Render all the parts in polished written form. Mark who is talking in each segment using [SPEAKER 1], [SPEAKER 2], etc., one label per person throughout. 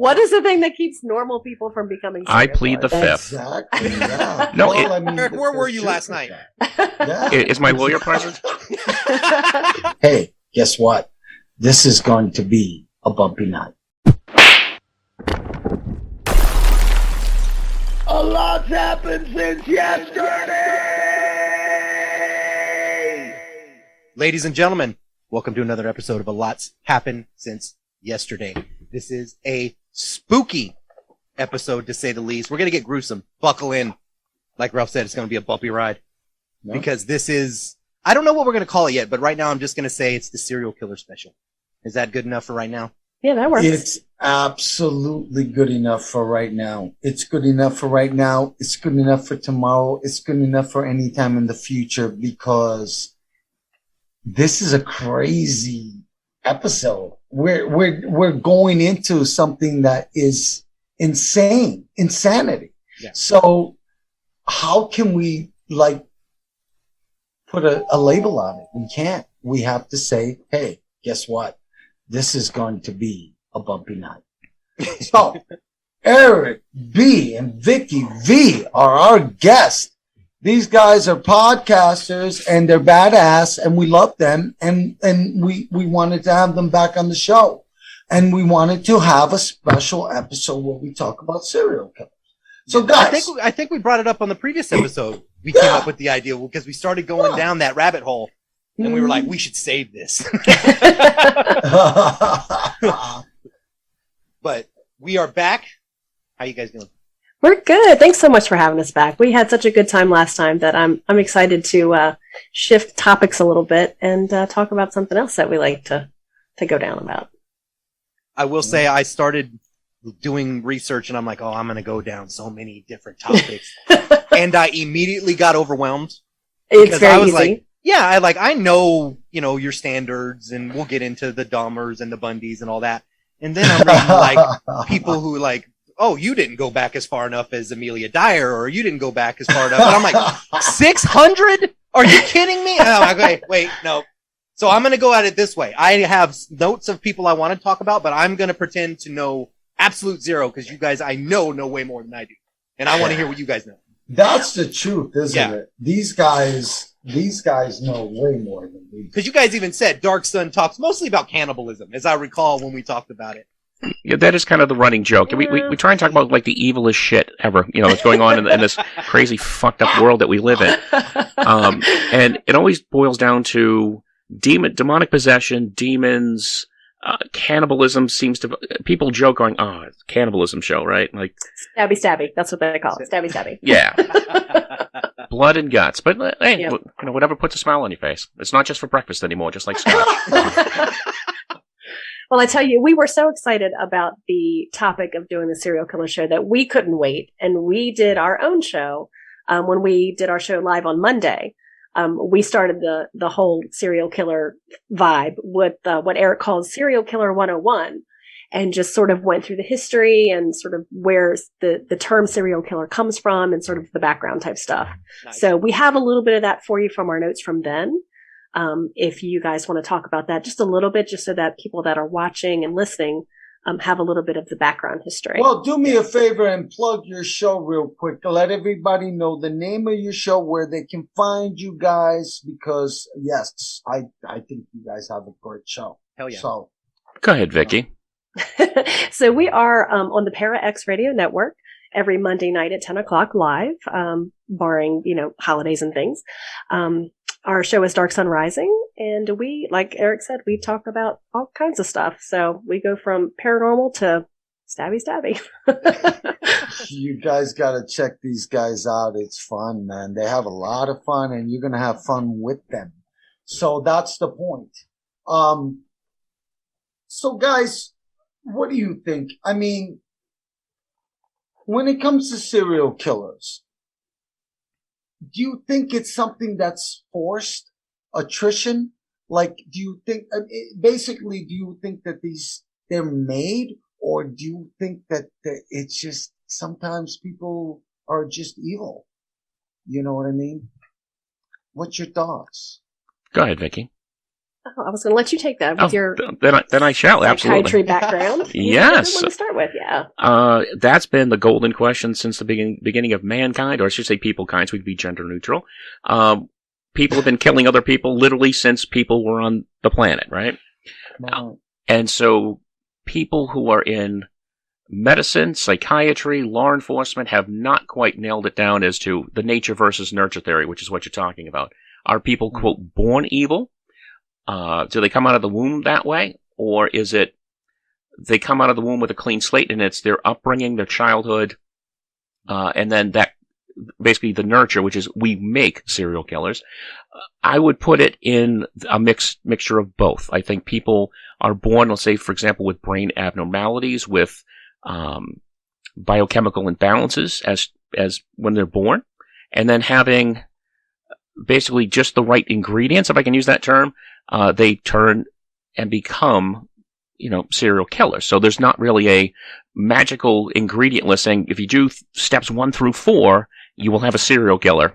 [SPEAKER 1] What is the thing that keeps normal people from becoming serial
[SPEAKER 2] I plead the
[SPEAKER 1] killers?
[SPEAKER 2] fifth.
[SPEAKER 3] Exactly. Yeah.
[SPEAKER 2] No,
[SPEAKER 3] Well, I mean,
[SPEAKER 4] Eric, where were you last night?
[SPEAKER 3] Yeah.
[SPEAKER 2] Is my lawyer present?
[SPEAKER 3] Hey, guess what? This is going to be a bumpy night. A lot's happened since yesterday!
[SPEAKER 4] Ladies and gentlemen, welcome to another episode of A Lot's Happened Since Yesterday. This is a spooky episode, to say the least. We're going to get gruesome. Buckle in. Like Ralph said, it's going to be a bumpy ride. No. Because this is... I don't know what we're going to call it yet, but right now I'm just going to say it's the serial killer special. Is that good enough for right now?
[SPEAKER 1] Yeah, that works.
[SPEAKER 3] It's absolutely good enough for right now. It's good enough for right now. It's good enough for tomorrow. It's good enough for any time in the future, because this is a crazy episode. We're going into something that is insanity. Yeah. So how can we put a label on it? We can't. We have to say, hey, guess what? This is going to be a bumpy night. So, Erick B and Vicky V are our guests. These guys are podcasters and they're badass and we love them, and we wanted to have them back on the show. And we wanted to have a special episode where we talk about serial killers. So guys,
[SPEAKER 4] I think we brought it up on the previous episode. We came up with the idea because we started going down that rabbit hole. And we were like, we should save this. But we are back. How you guys doing?
[SPEAKER 1] We're good. Thanks so much for having us back. We had such a good time last time that I'm excited to shift topics a little bit and talk about something else that we like to go down about.
[SPEAKER 4] I will say I started doing research and I'm like, I'm going to go down so many different topics. And I immediately got overwhelmed.
[SPEAKER 1] It's very easy.
[SPEAKER 4] Like, yeah, I know, your standards, and we'll get into the Dahmers and the Bundys and all that. And then I'm reading, people who, you didn't go back as far enough as Amelia Dyer, or you didn't go back as far enough. And I'm like, 600? Are you kidding me? And I'm like, wait, no. So I'm going to go at it this way. I have notes of people I want to talk about, but I'm going to pretend to know absolute zero, because you guys, I know way more than I do. And I want to hear what you guys know.
[SPEAKER 3] That's the truth, isn't it? These guys know way more than we do.
[SPEAKER 4] Because you guys even said Dark Sun talks mostly about cannibalism, as I recall when we talked about it.
[SPEAKER 2] Yeah, that is kind of the running joke. We try and talk about the evilest shit ever, that's going on in this crazy fucked up world that we live in. And it always boils down to demonic possession, demons, cannibalism seems to... People joke going, it's a cannibalism show, right?
[SPEAKER 1] Stabby-Stabby. That's what they call it. Stabby-Stabby.
[SPEAKER 2] Yeah. Blood and guts. But, hey, whatever puts a smile on your face. It's not just for breakfast anymore, just like scotch.
[SPEAKER 1] Well, I tell you, we were so excited about the topic of doing the serial killer show that we couldn't wait. And we did our own show when we did our show live on Monday. We started the whole serial killer vibe with what Eric calls Serial Killer 101, and just sort of went through the history and sort of where the term serial killer comes from and sort of the background type stuff. Nice. So we have a little bit of that for you from our notes from then. If you guys want to talk about that just a little bit, just so that people that are watching and listening have a little bit of the background history.
[SPEAKER 3] Well, do me a favor and plug your show real quick. Let everybody know the name of your show, where they can find you guys, because, yes, I think you guys have a great show.
[SPEAKER 4] Hell yeah.
[SPEAKER 3] So,
[SPEAKER 2] go ahead, Vicky.
[SPEAKER 1] So we are on the Para X Radio Network every Monday night at 10 o'clock live, barring, holidays and things. Our show is Dark Sun Rising, and we, like Eric said, we talk about all kinds of stuff. So we go from paranormal to stabby-stabby.
[SPEAKER 3] You guys got to check these guys out. It's fun, man. They have a lot of fun, and you're going to have fun with them. So that's the point. So guys, what do you think? I mean, when it comes to serial killers, do you think it's something that's forced attrition? Do you think, basically, do you think that they're made, or do you think that it's just sometimes people are just evil? You know what I mean? What's your thoughts?
[SPEAKER 2] Go ahead, Vicky.
[SPEAKER 1] Oh, I was going to let you take that with your
[SPEAKER 2] then I shall,
[SPEAKER 1] psychiatry
[SPEAKER 2] absolutely.
[SPEAKER 1] background.
[SPEAKER 2] Yes.
[SPEAKER 1] Good one to start with, yeah.
[SPEAKER 2] That's been the golden question since the beginning of mankind, or I should say peoplekind, so we could be gender neutral. People have been killing other people literally since people were on the planet, right?
[SPEAKER 3] Wow.
[SPEAKER 2] And so people who are in medicine, psychiatry, law enforcement have not quite nailed it down as to the nature versus nurture theory, which is what you're talking about. Are people, quote, born evil? Do they come out of the womb that way? Or is it they come out of the womb with a clean slate and it's their upbringing, their childhood, and then that basically the nurture, which is we make serial killers. I would put it in a mixture of both. I think people are born, let's say, for example, with brain abnormalities, with biochemical imbalances as when they're born, and then having basically just the right ingredients, if I can use that term, they turn and become, serial killers. So there's not really a magical ingredient list saying if you do steps 1 through 4, you will have a serial killer,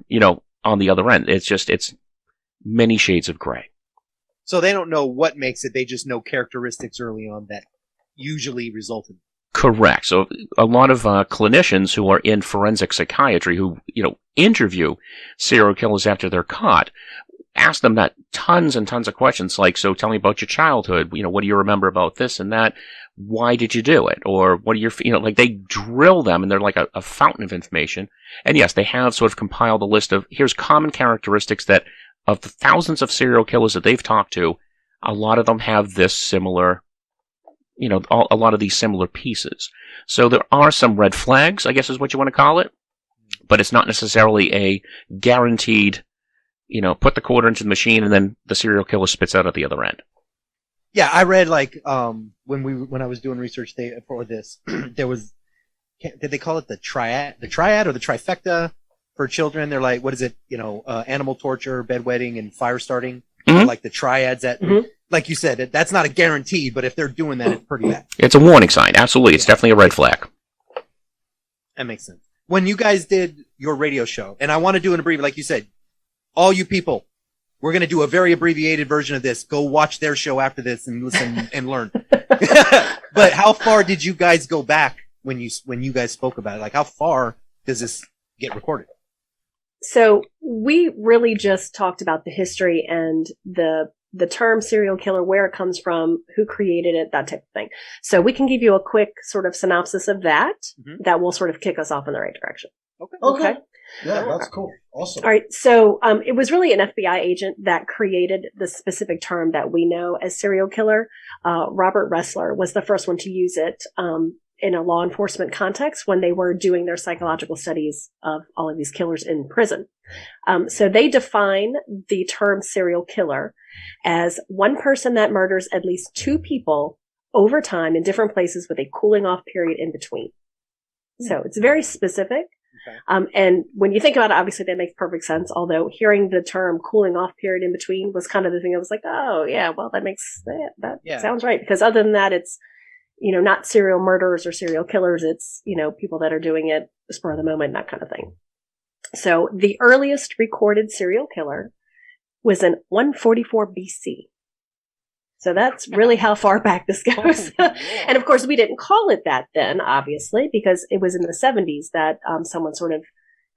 [SPEAKER 2] on the other end. It's many shades of gray.
[SPEAKER 4] So they don't know what makes it. They just know characteristics early on that usually result in.
[SPEAKER 2] Correct. So a lot of clinicians who are in forensic psychiatry who, interview serial killers after they're caught, ask them that tons and tons of questions like, so tell me about your childhood. What do you remember about this and that? Why did you do it? Or what are your, like they drill them and they're like a fountain of information. And yes, they have sort of compiled a list of, here's common characteristics that of the thousands of serial killers that they've talked to, a lot of them have this similar, a lot of these similar pieces. So there are some red flags, I guess is what you want to call it, but it's not necessarily a guaranteed, put the quarter into the machine and then the serial killer spits out at the other end.
[SPEAKER 4] Yeah, I read when I was doing research for this, there was, did they call it the triad or the trifecta for children? They're like, what is it? Animal torture, bedwetting, and fire starting.
[SPEAKER 2] Mm-hmm.
[SPEAKER 4] Like the triads that, like you said, that's not a guarantee, but if they're doing that, it's pretty bad.
[SPEAKER 2] It's a warning sign. Absolutely. It's definitely a red flag.
[SPEAKER 4] That makes sense. When you guys did your radio show, and I want to do an abbreviated, like you said, all you people, we're going to do a very abbreviated version of this. Go watch their show after this and listen and learn. But how far did you guys go back when you guys spoke about it? Like, how far does this get recorded?
[SPEAKER 1] So we really just talked about the history and the term serial killer, where it comes from, who created it, that type of thing. So we can give you a quick sort of synopsis of that. That will sort of kick us off in the right direction. Okay.
[SPEAKER 3] Yeah, that's cool. Awesome.
[SPEAKER 1] All right. So it was really an FBI agent that created the specific term that we know as serial killer. Robert Ressler was the first one to use it in a law enforcement context when they were doing their psychological studies of all of these killers in prison. So they define the term serial killer as one person that murders at least 2 people over time in different places with a cooling off period in between. So it's very specific. Okay. And when you think about it, obviously that makes perfect sense. Although hearing the term cooling off period in between was kind of the thing I was like, oh yeah, well that sounds right. Because other than that, it's, not serial murderers or serial killers. It's, people that are doing it spur of the moment, that kind of thing. So the earliest recorded serial killer was in 144 BC. So that's really how far back this goes. And of course, we didn't call it that then, obviously, because it was in the 70s that someone sort of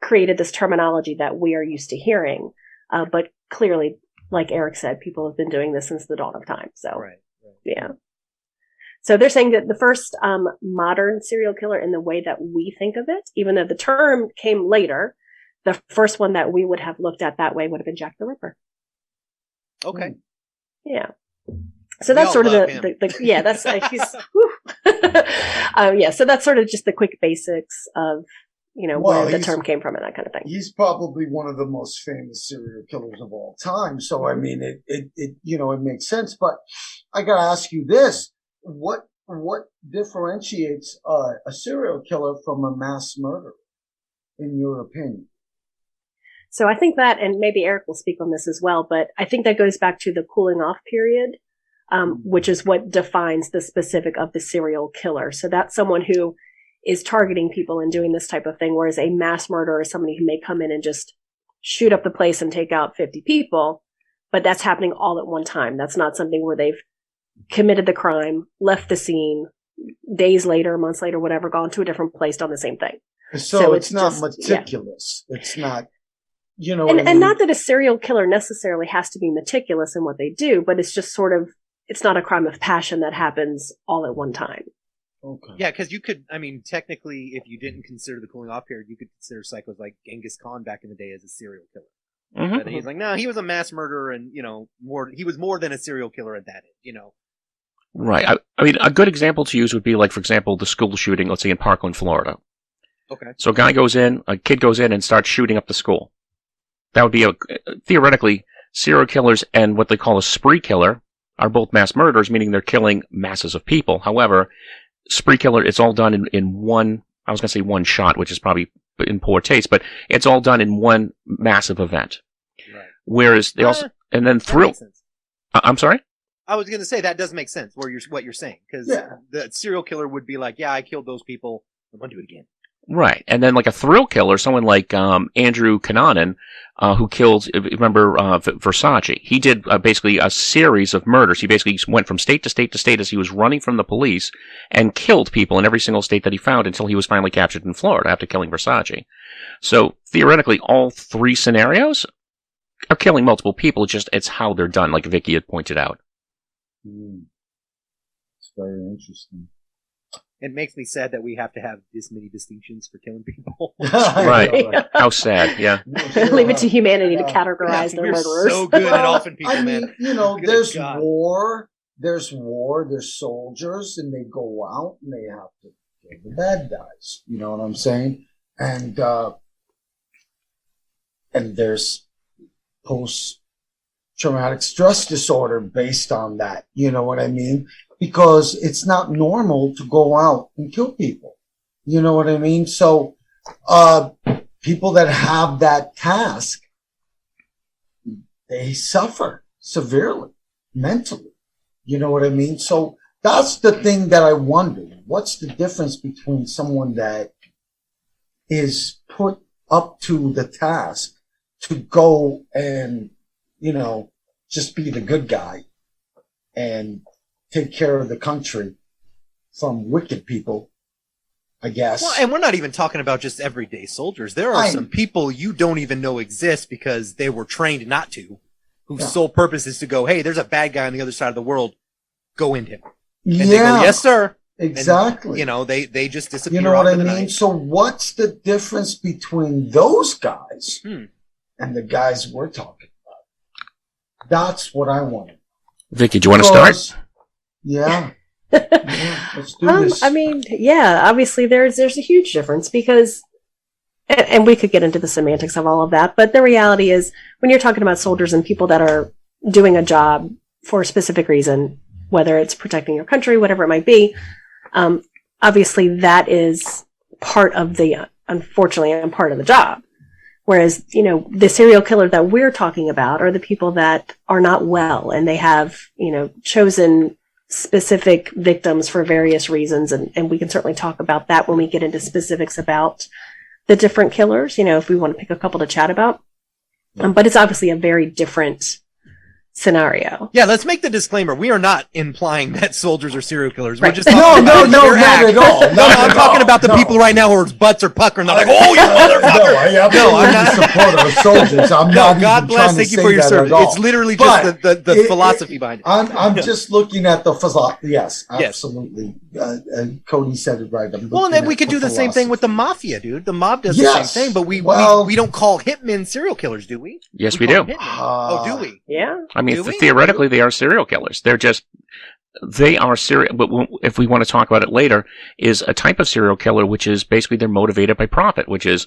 [SPEAKER 1] created this terminology that we are used to hearing. But clearly, like Eric said, people have been doing this since the dawn of time. So, right. Yeah. So they're saying that the first modern serial killer in the way that we think of it, even though the term came later, the first one that we would have looked at that way would have been Jack the Ripper.
[SPEAKER 4] Okay.
[SPEAKER 1] Yeah. So that's sort of the yeah, that's he's yeah, so that's sort of just the quick basics of, where the term came from and that kind of thing.
[SPEAKER 3] He's probably one of the most famous serial killers of all time. So I mean it makes sense, but I got to ask you this, what differentiates a serial killer from a mass murderer in your opinion?
[SPEAKER 1] So I think that, and maybe Eric will speak on this as well, but I think that goes back to the cooling off period, which is what defines the specific of the serial killer. So that's someone who is targeting people and doing this type of thing, whereas a mass murderer is somebody who may come in and just shoot up the place and take out 50 people. but that's happening all at one time. That's not something where they've committed the crime, left the scene, days later, months later, whatever, gone to a different place, done the same thing.
[SPEAKER 3] So it's not
[SPEAKER 1] just,
[SPEAKER 3] meticulous. Yeah. It's not, you know,
[SPEAKER 1] and not that a serial killer necessarily has to be meticulous in what they do, but it's just sort of, it's not a crime of passion that happens all at one time.
[SPEAKER 4] Okay. Yeah, because you could, technically, if you didn't consider the cooling off period, you could consider psychos like Genghis Khan back in the day as a serial killer.
[SPEAKER 2] Mm-hmm.
[SPEAKER 4] But he's like, no, he was a mass murderer, and he was more than a serial killer at that age,
[SPEAKER 2] Right. I mean, a good example to use would be like, for example, the school shooting, let's say in Parkland, Florida.
[SPEAKER 4] Okay.
[SPEAKER 2] So a kid goes in and starts shooting up the school. That would be theoretically, serial killers and what they call a spree killer are both mass murderers, meaning they're killing masses of people. However, spree killer, it's all done in one, I was going to say one shot, which is probably in poor taste, but it's all done in one massive event.
[SPEAKER 4] Right.
[SPEAKER 2] Whereas they also, and then thrill. I'm sorry?
[SPEAKER 4] I was going to say that does make sense what you're saying, because the serial killer would be like, yeah, I killed those people, I'm going to do it again.
[SPEAKER 2] Right. And then like a thrill killer, someone like Andrew Cunanan, who killed, remember Versace. He did basically a series of murders. He basically went from state to state to state as he was running from the police and killed people in every single state that he found until he was finally captured in Florida after killing Versace. So theoretically, all three scenarios are killing multiple people. It's how they're done, like Vicki had pointed out.
[SPEAKER 3] It's very interesting.
[SPEAKER 4] It makes me sad that we have to have this many distinctions for killing people.
[SPEAKER 2] Right. How sad, yeah.
[SPEAKER 1] Leave it to humanity to categorize their murderers.
[SPEAKER 4] We're so good at offing people,
[SPEAKER 3] I mean,
[SPEAKER 4] man.
[SPEAKER 3] there's war, there's soldiers, and they go out and they have to kill the bad guys. You know what I'm saying? And there's post-traumatic stress disorder based on that. You know what I mean? Because it's not normal to go out and kill people. You know what I mean? So, people that have that task, they suffer severely, mentally. You know what I mean? So that's the thing that I wondered. What's the difference between someone that is put up to the task to go and, just be the good guy and take care of the country from wicked people, I guess.
[SPEAKER 4] Well, and we're not even talking about just everyday soldiers. There are some people you don't even know exist because they were trained not to, whose sole purpose is to go, hey, there's a bad guy on the other side of the world, go into him. And they go, yes, sir.
[SPEAKER 3] Exactly.
[SPEAKER 4] And, they just disappear.
[SPEAKER 3] You know what I mean? So what's the difference between those guys and the guys we're talking about? That's what I want.
[SPEAKER 2] Vicki, do you want to start?
[SPEAKER 3] Yeah. Let's do this.
[SPEAKER 1] I mean, obviously there's a huge difference because, and we could get into the semantics of all of that, but the reality is when you're talking about soldiers and people that are doing a job for a specific reason, whether it's protecting your country, whatever it might be, obviously that is unfortunately, part of the job. Whereas, the serial killer that we're talking about are the people that are not well and they have, chosen specific victims for various reasons, and we can certainly talk about that when we get into specifics about the different killers, if we want to pick a couple to chat about. But it's obviously a very different scenario.
[SPEAKER 4] Yeah, let's make the disclaimer. We are not implying that soldiers are serial killers.
[SPEAKER 1] Right.
[SPEAKER 4] We're just talking about
[SPEAKER 3] not at all.
[SPEAKER 4] I'm talking about the people right now whose butts are puckering. They're like, oh, you motherfucker!
[SPEAKER 3] I'm not in support of soldiers. I'm not.
[SPEAKER 4] God bless. Thank you for your service. It's literally just the philosophy behind it.
[SPEAKER 3] I'm just looking at the philosophy. Yes, absolutely. Cody said it right.
[SPEAKER 4] Well, and then we could do the same thing with the mafia, dude. The mob does the same thing, but we don't call hitmen serial killers, do we?
[SPEAKER 2] Yes, we do.
[SPEAKER 4] Do we?
[SPEAKER 1] Yeah.
[SPEAKER 2] I mean, theoretically, they are serial killers. They are serial, but if we want to talk about it later, is a type of serial killer, which is basically they're motivated by profit, which is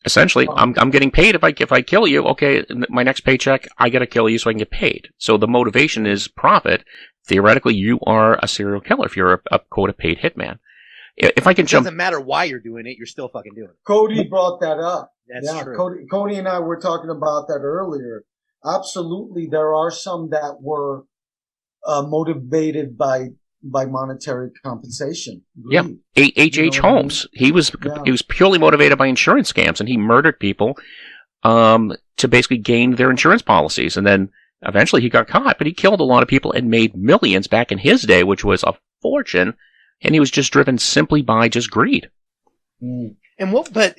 [SPEAKER 2] essentially, I'm getting paid if I kill you. Okay, my next paycheck, I got to kill you so I can get paid. So the motivation is profit. Theoretically, you are a serial killer if you're a quota paid hitman. If I can jump,
[SPEAKER 4] it doesn't matter why you're doing it, you're still fucking doing it.
[SPEAKER 3] Cody brought that up.
[SPEAKER 4] That's true.
[SPEAKER 3] Cody and I were talking about that earlier. Absolutely, there are some that were motivated by monetary compensation.
[SPEAKER 2] Yeah, H.H. Holmes. He was purely motivated by insurance scams, and he murdered people. to basically gain their insurance policies. And then eventually he got caught, but he killed a lot of people and made millions back in his day, which was a fortune. And he was just driven simply by just greed.
[SPEAKER 4] And but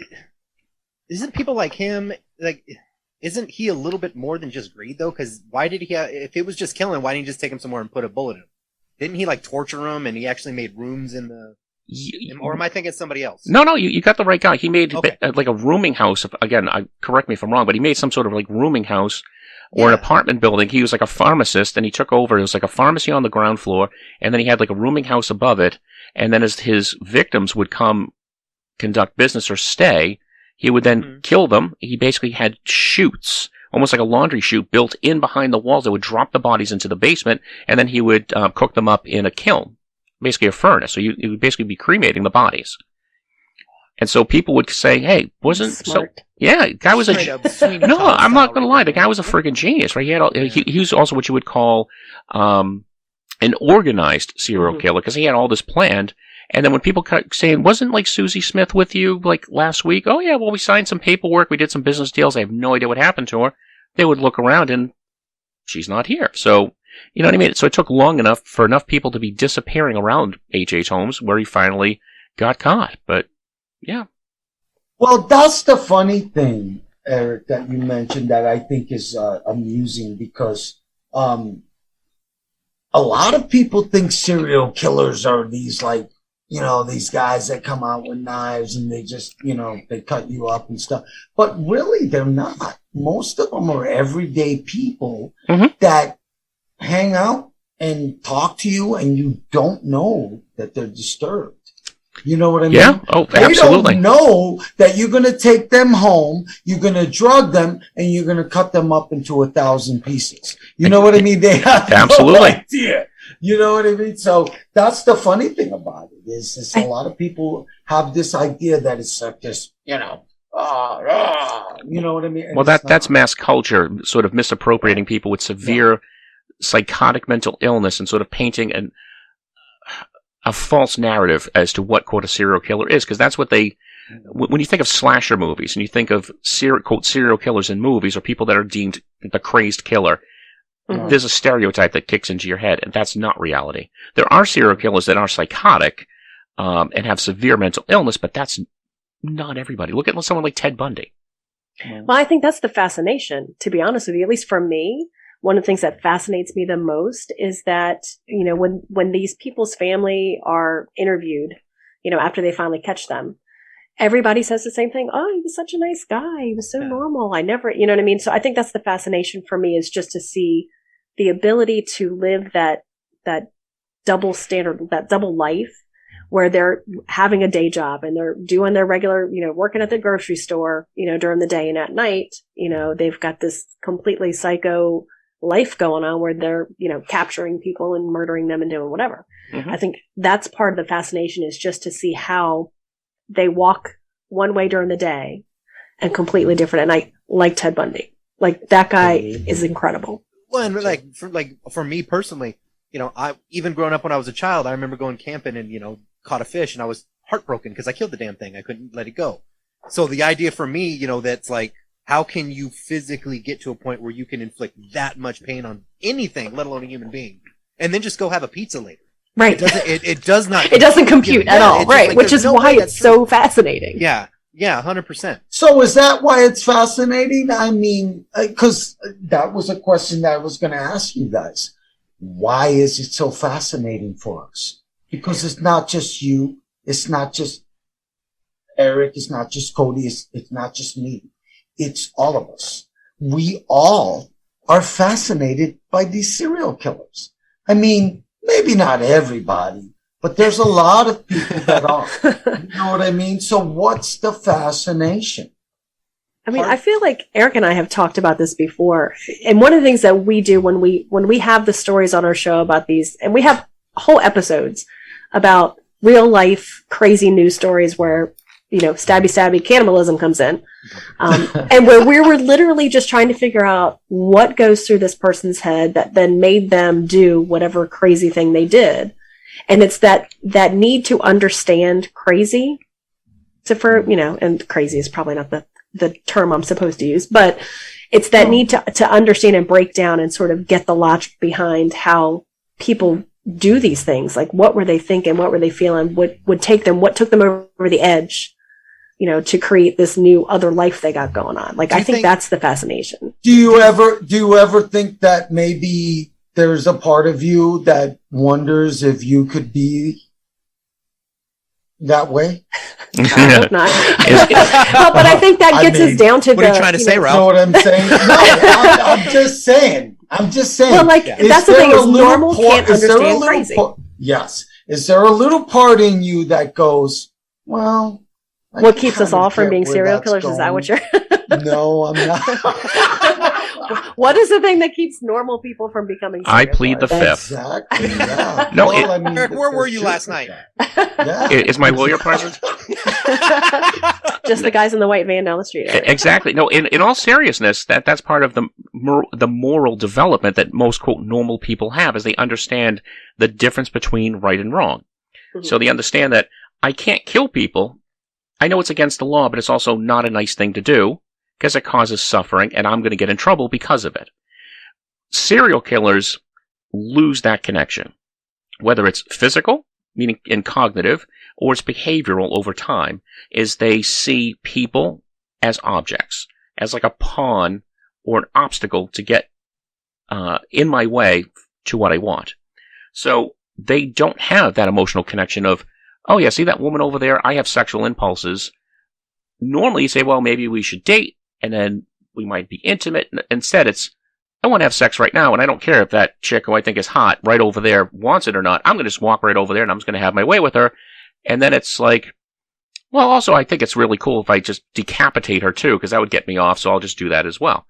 [SPEAKER 4] isn't people like him, like, isn't he a little bit more than just greed, though? Because why did he, if it was just killing, why didn't he just take him somewhere and put a bullet in him? Didn't he, like, torture him, and he actually made rooms in the... Or am I thinking somebody else?
[SPEAKER 2] No, you got the right guy. He made like a rooming house. Again, correct me if I'm wrong, but he made some sort of like rooming house or an apartment building. He was like a pharmacist, and he took over. It was like a pharmacy on the ground floor, and then he had like a rooming house above it. And then as his victims would come conduct business or stay, he would then kill them. He basically had chutes, almost like a laundry chute, built in behind the walls that would drop the bodies into the basement, and then he would cook them up in a kiln, basically a furnace. So you would basically be cremating the bodies. And so people would say, "Hey, wasn't
[SPEAKER 1] Smart.
[SPEAKER 2] so?" Yeah, guy was no. I'm not gonna lie. The guy was a friggin' genius, right? He had he was also what you would call an organized serial killer, because he had all this planned. And then when people kept saying, "Wasn't like Susie Smith with you like last week?" "Oh yeah, well we signed some paperwork, we did some business deals. I have no idea what happened to her." They would look around and she's not here. So you know what I mean? So it took long enough for enough people to be disappearing around H.H. Holmes where he finally got caught. But yeah.
[SPEAKER 3] Well, that's the funny thing, Eric, that you mentioned that I think is amusing, because a lot of people think serial killers are these, like, you know, these guys that come out with knives and they just, you know, they cut you up and stuff. But really, they're not. Most of them are everyday people that hang out and talk to you, and you don't know that they're disturbed. You know what I mean?
[SPEAKER 2] Yeah. Oh, absolutely.
[SPEAKER 3] They don't know that you're going to take them home, you're going to drug them, and you're going to cut them up into 1,000 pieces. You know what I mean? They have no idea. You know what I mean? So that's the funny thing about it, is a lot of people have this idea that it's like this, you know, you know what I mean? And
[SPEAKER 2] well, that's mass culture, sort of misappropriating people with severe psychotic mental illness and sort of painting a false narrative as to what, quote, a serial killer is, because that's what they... When you think of slasher movies and you think of quote serial killers in movies, or people that are deemed the crazed killer, there's a stereotype that kicks into your head, and that's not reality. There are serial killers that are psychotic and have severe mental illness, but that's not everybody. Look at someone like Ted Bundy.
[SPEAKER 1] Well, I think that's the fascination, to be honest with you. At least for me, one of the things that fascinates me the most is that, you know, when these people's family are interviewed, you know, after they finally catch them, everybody says the same thing. "Oh, he was such a nice guy. He was so normal. I never," you know what I mean? So I think that's the fascination for me, is just to see the ability to live that double standard, that double life, where they're having a day job and they're doing their regular, you know, working at the grocery store, you know, during the day, and at night, you know, they've got this completely psycho life going on where they're, you know, capturing people and murdering them and doing whatever. I think that's part of the fascination, is just to see how they walk one way during the day and completely different at night, like Ted Bundy. Like, that guy is incredible.
[SPEAKER 4] Well, and for me personally, you know, I even growing up when I was a child, I remember going camping and, you know, caught a fish, and I was heartbroken because I killed the damn thing. I couldn't let it go. So the idea for me, you know, that's like, how can you physically get to a point where you can inflict that much pain on anything, let alone a human being, and then just go have a pizza later?
[SPEAKER 1] Right.
[SPEAKER 4] It does not.
[SPEAKER 1] It doesn't compute at all. Right.
[SPEAKER 4] Like,
[SPEAKER 1] which is why it's so fascinating.
[SPEAKER 4] Yeah. Yeah. 100%.
[SPEAKER 3] So is that why it's fascinating? I mean, because that was a question that I was going to ask you guys. Why is it so fascinating for us? Because it's not just you. It's not just Eric. It's not just Cody. It's not just me. It's all of us. We all are fascinated by these serial killers. I mean, maybe not everybody, but there's a lot of people that are. You know what I mean? So what's the fascination?
[SPEAKER 1] I mean, I feel like Eric and I have talked about this before. And one of the things that we do when we have the stories on our show about these, and we have whole episodes about real life crazy news stories where, you know, Stabby-Stabby-Cannibalism comes in. And where we were literally just trying to figure out what goes through this person's head that then made them do whatever crazy thing they did. And it's that need to understand crazy. So for, you know, and crazy is probably not the term I'm supposed to use, but It's that need to understand and break down and sort of get the logic behind how people do these things. Like, what were they thinking? What were they feeling? What took them over the edge, to create this new other life they got going on? Like, I think that's the fascination.
[SPEAKER 3] Do you ever think that maybe there's a part of you that wonders if you could be that way?
[SPEAKER 1] I hope not. But I think that gets us down to
[SPEAKER 4] what are you trying to say, Ralph?
[SPEAKER 3] You know what I'm saying? No, I'm just saying. Well,
[SPEAKER 1] like, that's the thing, is normal can't understand crazy.
[SPEAKER 3] Yes. Is there a little part in you that goes, well...
[SPEAKER 1] What keeps us all from being serial killers? Is that what you're...
[SPEAKER 3] No, I'm not.
[SPEAKER 1] What is the thing that keeps normal people from becoming serial
[SPEAKER 2] I plead the
[SPEAKER 1] killers?
[SPEAKER 2] fifth.
[SPEAKER 3] Exactly, yeah.
[SPEAKER 2] No,
[SPEAKER 4] where were you last night?
[SPEAKER 3] Yeah.
[SPEAKER 2] Is my lawyer present?
[SPEAKER 1] Just the guys in the white van down the street.
[SPEAKER 2] Exactly. No, in all seriousness, that's part of the moral development that most, quote, normal people have, is they understand the difference between right and wrong. Mm-hmm. So they understand that I can't kill people. I know it's against the law, but it's also not a nice thing to do because it causes suffering, and I'm going to get in trouble because of it. Serial killers lose that connection, whether it's physical, meaning in cognitive, or it's behavioral over time, is they see people as objects, as like a pawn or an obstacle to get in my way to what I want. So they don't have that emotional connection of, oh yeah, see that woman over there? I have sexual impulses. Normally you say, well, maybe we should date, and then we might be intimate. Instead, it's, I want to have sex right now, and I don't care if that chick who I think is hot right over there wants it or not. I'm going to just walk right over there, and I'm just going to have my way with her. And then it's like, well, also I think it's really cool if I just decapitate her too, because that would get me off, so I'll just do that as well.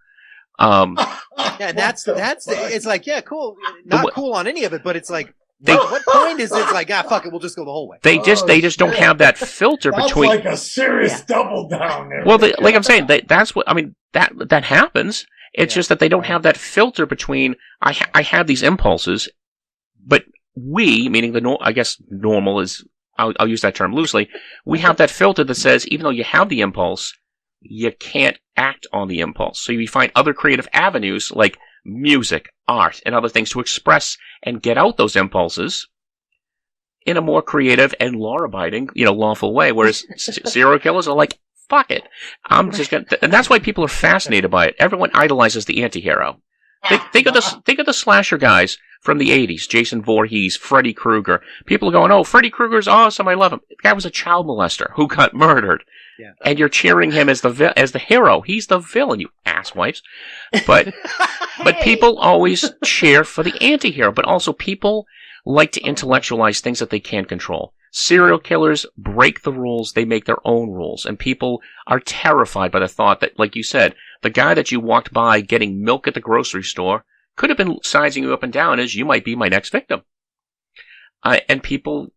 [SPEAKER 4] Yeah, that's it's like, yeah, cool. Not cool on any of it, but it's like, what point is it like, fuck it, we'll just go the whole way?
[SPEAKER 2] They just don't have that filter between.
[SPEAKER 3] That's like a serious double down there.
[SPEAKER 2] Well, like I'm saying, that's what I mean. That happens. It's just that they don't have that filter between. I have these impulses, but we, meaning I guess normal is. I'll use that term loosely. We have that filter that says even though you have the impulse, you can't act on the impulse. So you find other creative avenues like music, art, and other things to express and get out those impulses in a more creative and law-abiding, lawful way. Whereas serial killers are like, fuck it. I'm just gonna, and that's why people are fascinated by it. Everyone idolizes the anti-hero. Think of the slasher guys from the 80s, Jason Voorhees, Freddy Krueger. People are going, oh, Freddy Krueger's awesome, I love him. The guy was a child molester who got murdered. Yeah. And you're cheering him as the hero. He's the villain, you asswipes. But people always cheer for the anti-hero. But also people like to intellectualize things that they can't control. Serial killers break the rules. They make their own rules. And people are terrified by the thought that, like you said, the guy that you walked by getting milk at the grocery store could have been sizing you up and down as you might be my next victim. And people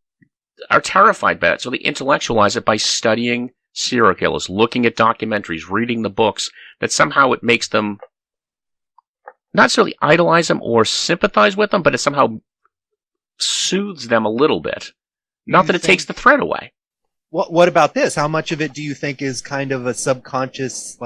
[SPEAKER 2] are terrified by it. So they intellectualize it by studying serial killers, looking at documentaries, reading the books, that somehow it makes them not necessarily idolize them or sympathize with them, but it somehow soothes them a little bit. Not that it takes the threat away.
[SPEAKER 4] What about this? How much of it do you think is kind of a subconscious,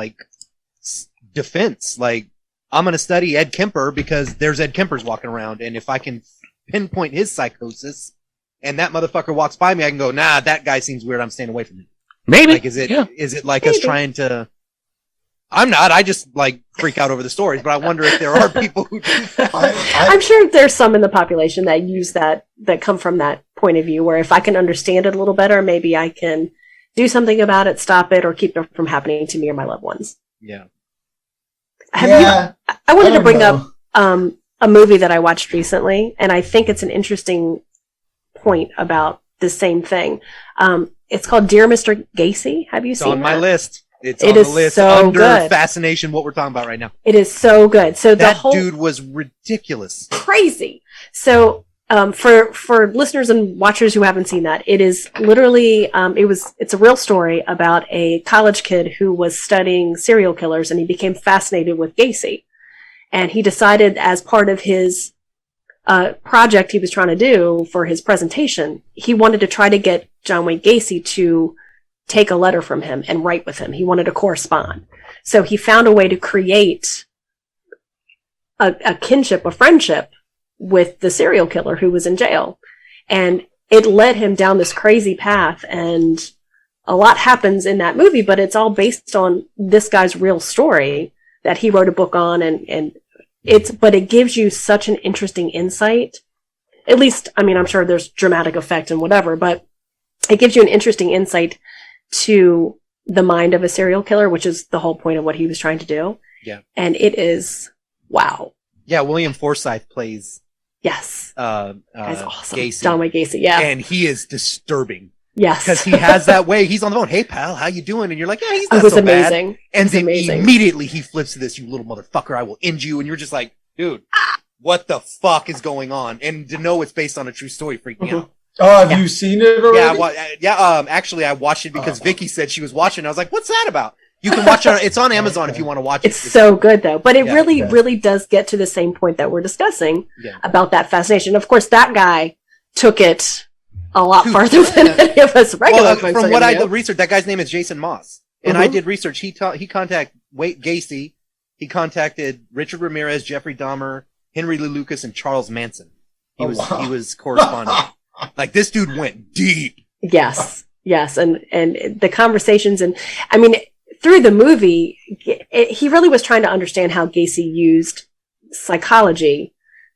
[SPEAKER 4] defense? Like, I'm going to study Ed Kemper because there's Ed Kempers walking around, and if I can pinpoint his psychosis and that motherfucker walks by me, I can go, nah, that guy seems weird, I'm staying away from him.
[SPEAKER 2] Maybe.
[SPEAKER 4] Is it like us trying to... I'm not. I just freak out over the stories, but I wonder if there are people who do that.
[SPEAKER 1] I'm sure there's some in the population that use that come from that point of view, where if I can understand it a little better, maybe I can do something about it, stop it, or keep it from happening to me or my loved ones.
[SPEAKER 4] Yeah.
[SPEAKER 1] I wanted to bring up a movie that I watched recently, and I think it's an interesting point about the same thing. It's called Dear Mr. Gacy. Have you seen it?
[SPEAKER 4] It's on my list. It's
[SPEAKER 1] on the list under good.
[SPEAKER 4] Fascination, what we're talking about right now.
[SPEAKER 1] It is so good. So
[SPEAKER 4] that dude was ridiculous.
[SPEAKER 1] Crazy. So for listeners and watchers who haven't seen that, it is literally it's a real story about a college kid who was studying serial killers, and he became fascinated with Gacy. And he decided, as part of his project he was trying to do for his presentation, he wanted to try to get John Wayne Gacy to take a letter from him and write with him. He wanted to correspond. So he found a way to create a kinship, a friendship with the serial killer who was in jail. And it led him down this crazy path, and a lot happens in that movie, but it's all based on this guy's real story that he wrote a book on, but it gives you such an interesting insight. At least, I mean, I'm sure there's dramatic effect and whatever, but it gives you an interesting insight to the mind of a serial killer, which is the whole point of what he was trying to do.
[SPEAKER 4] Yeah.
[SPEAKER 1] And it is, wow.
[SPEAKER 4] Yeah, William Forsythe plays
[SPEAKER 1] Yes. That's awesome.
[SPEAKER 4] Gacy.
[SPEAKER 1] John Wayne Gacy, yeah.
[SPEAKER 4] And he is disturbing.
[SPEAKER 1] Yes.
[SPEAKER 4] Because he has that way. He's on the phone. Hey, pal, how you doing? And you're like, yeah, he's not
[SPEAKER 1] It was
[SPEAKER 4] so
[SPEAKER 1] amazing.
[SPEAKER 4] bad. And then
[SPEAKER 1] amazing.
[SPEAKER 4] immediately he flips to this, you little motherfucker, I will end you. And you're just like, dude, what the fuck is going on? And to know it's based on a true story freaked me out.
[SPEAKER 3] Oh, have you seen it already?
[SPEAKER 4] Actually, I watched it because Vicky said she was watching. I was like, what's that about? You can watch it. It's on Amazon if you want to watch it.
[SPEAKER 1] It's so good, though. But it really does get to the same point that we're discussing about that fascination. Of course, that guy took it a lot farther than any of us regular folks.
[SPEAKER 4] From what I researched, that guy's name is Jason Moss. And I did research. He contacted Gacy. He contacted Richard Ramirez, Jeffrey Dahmer, Henry Lee Lucas, and Charles Manson. He was corresponding. Like, this dude went deep. Yes. And the conversations, and I mean, through the movie, he really was trying to understand how Gacy used psychology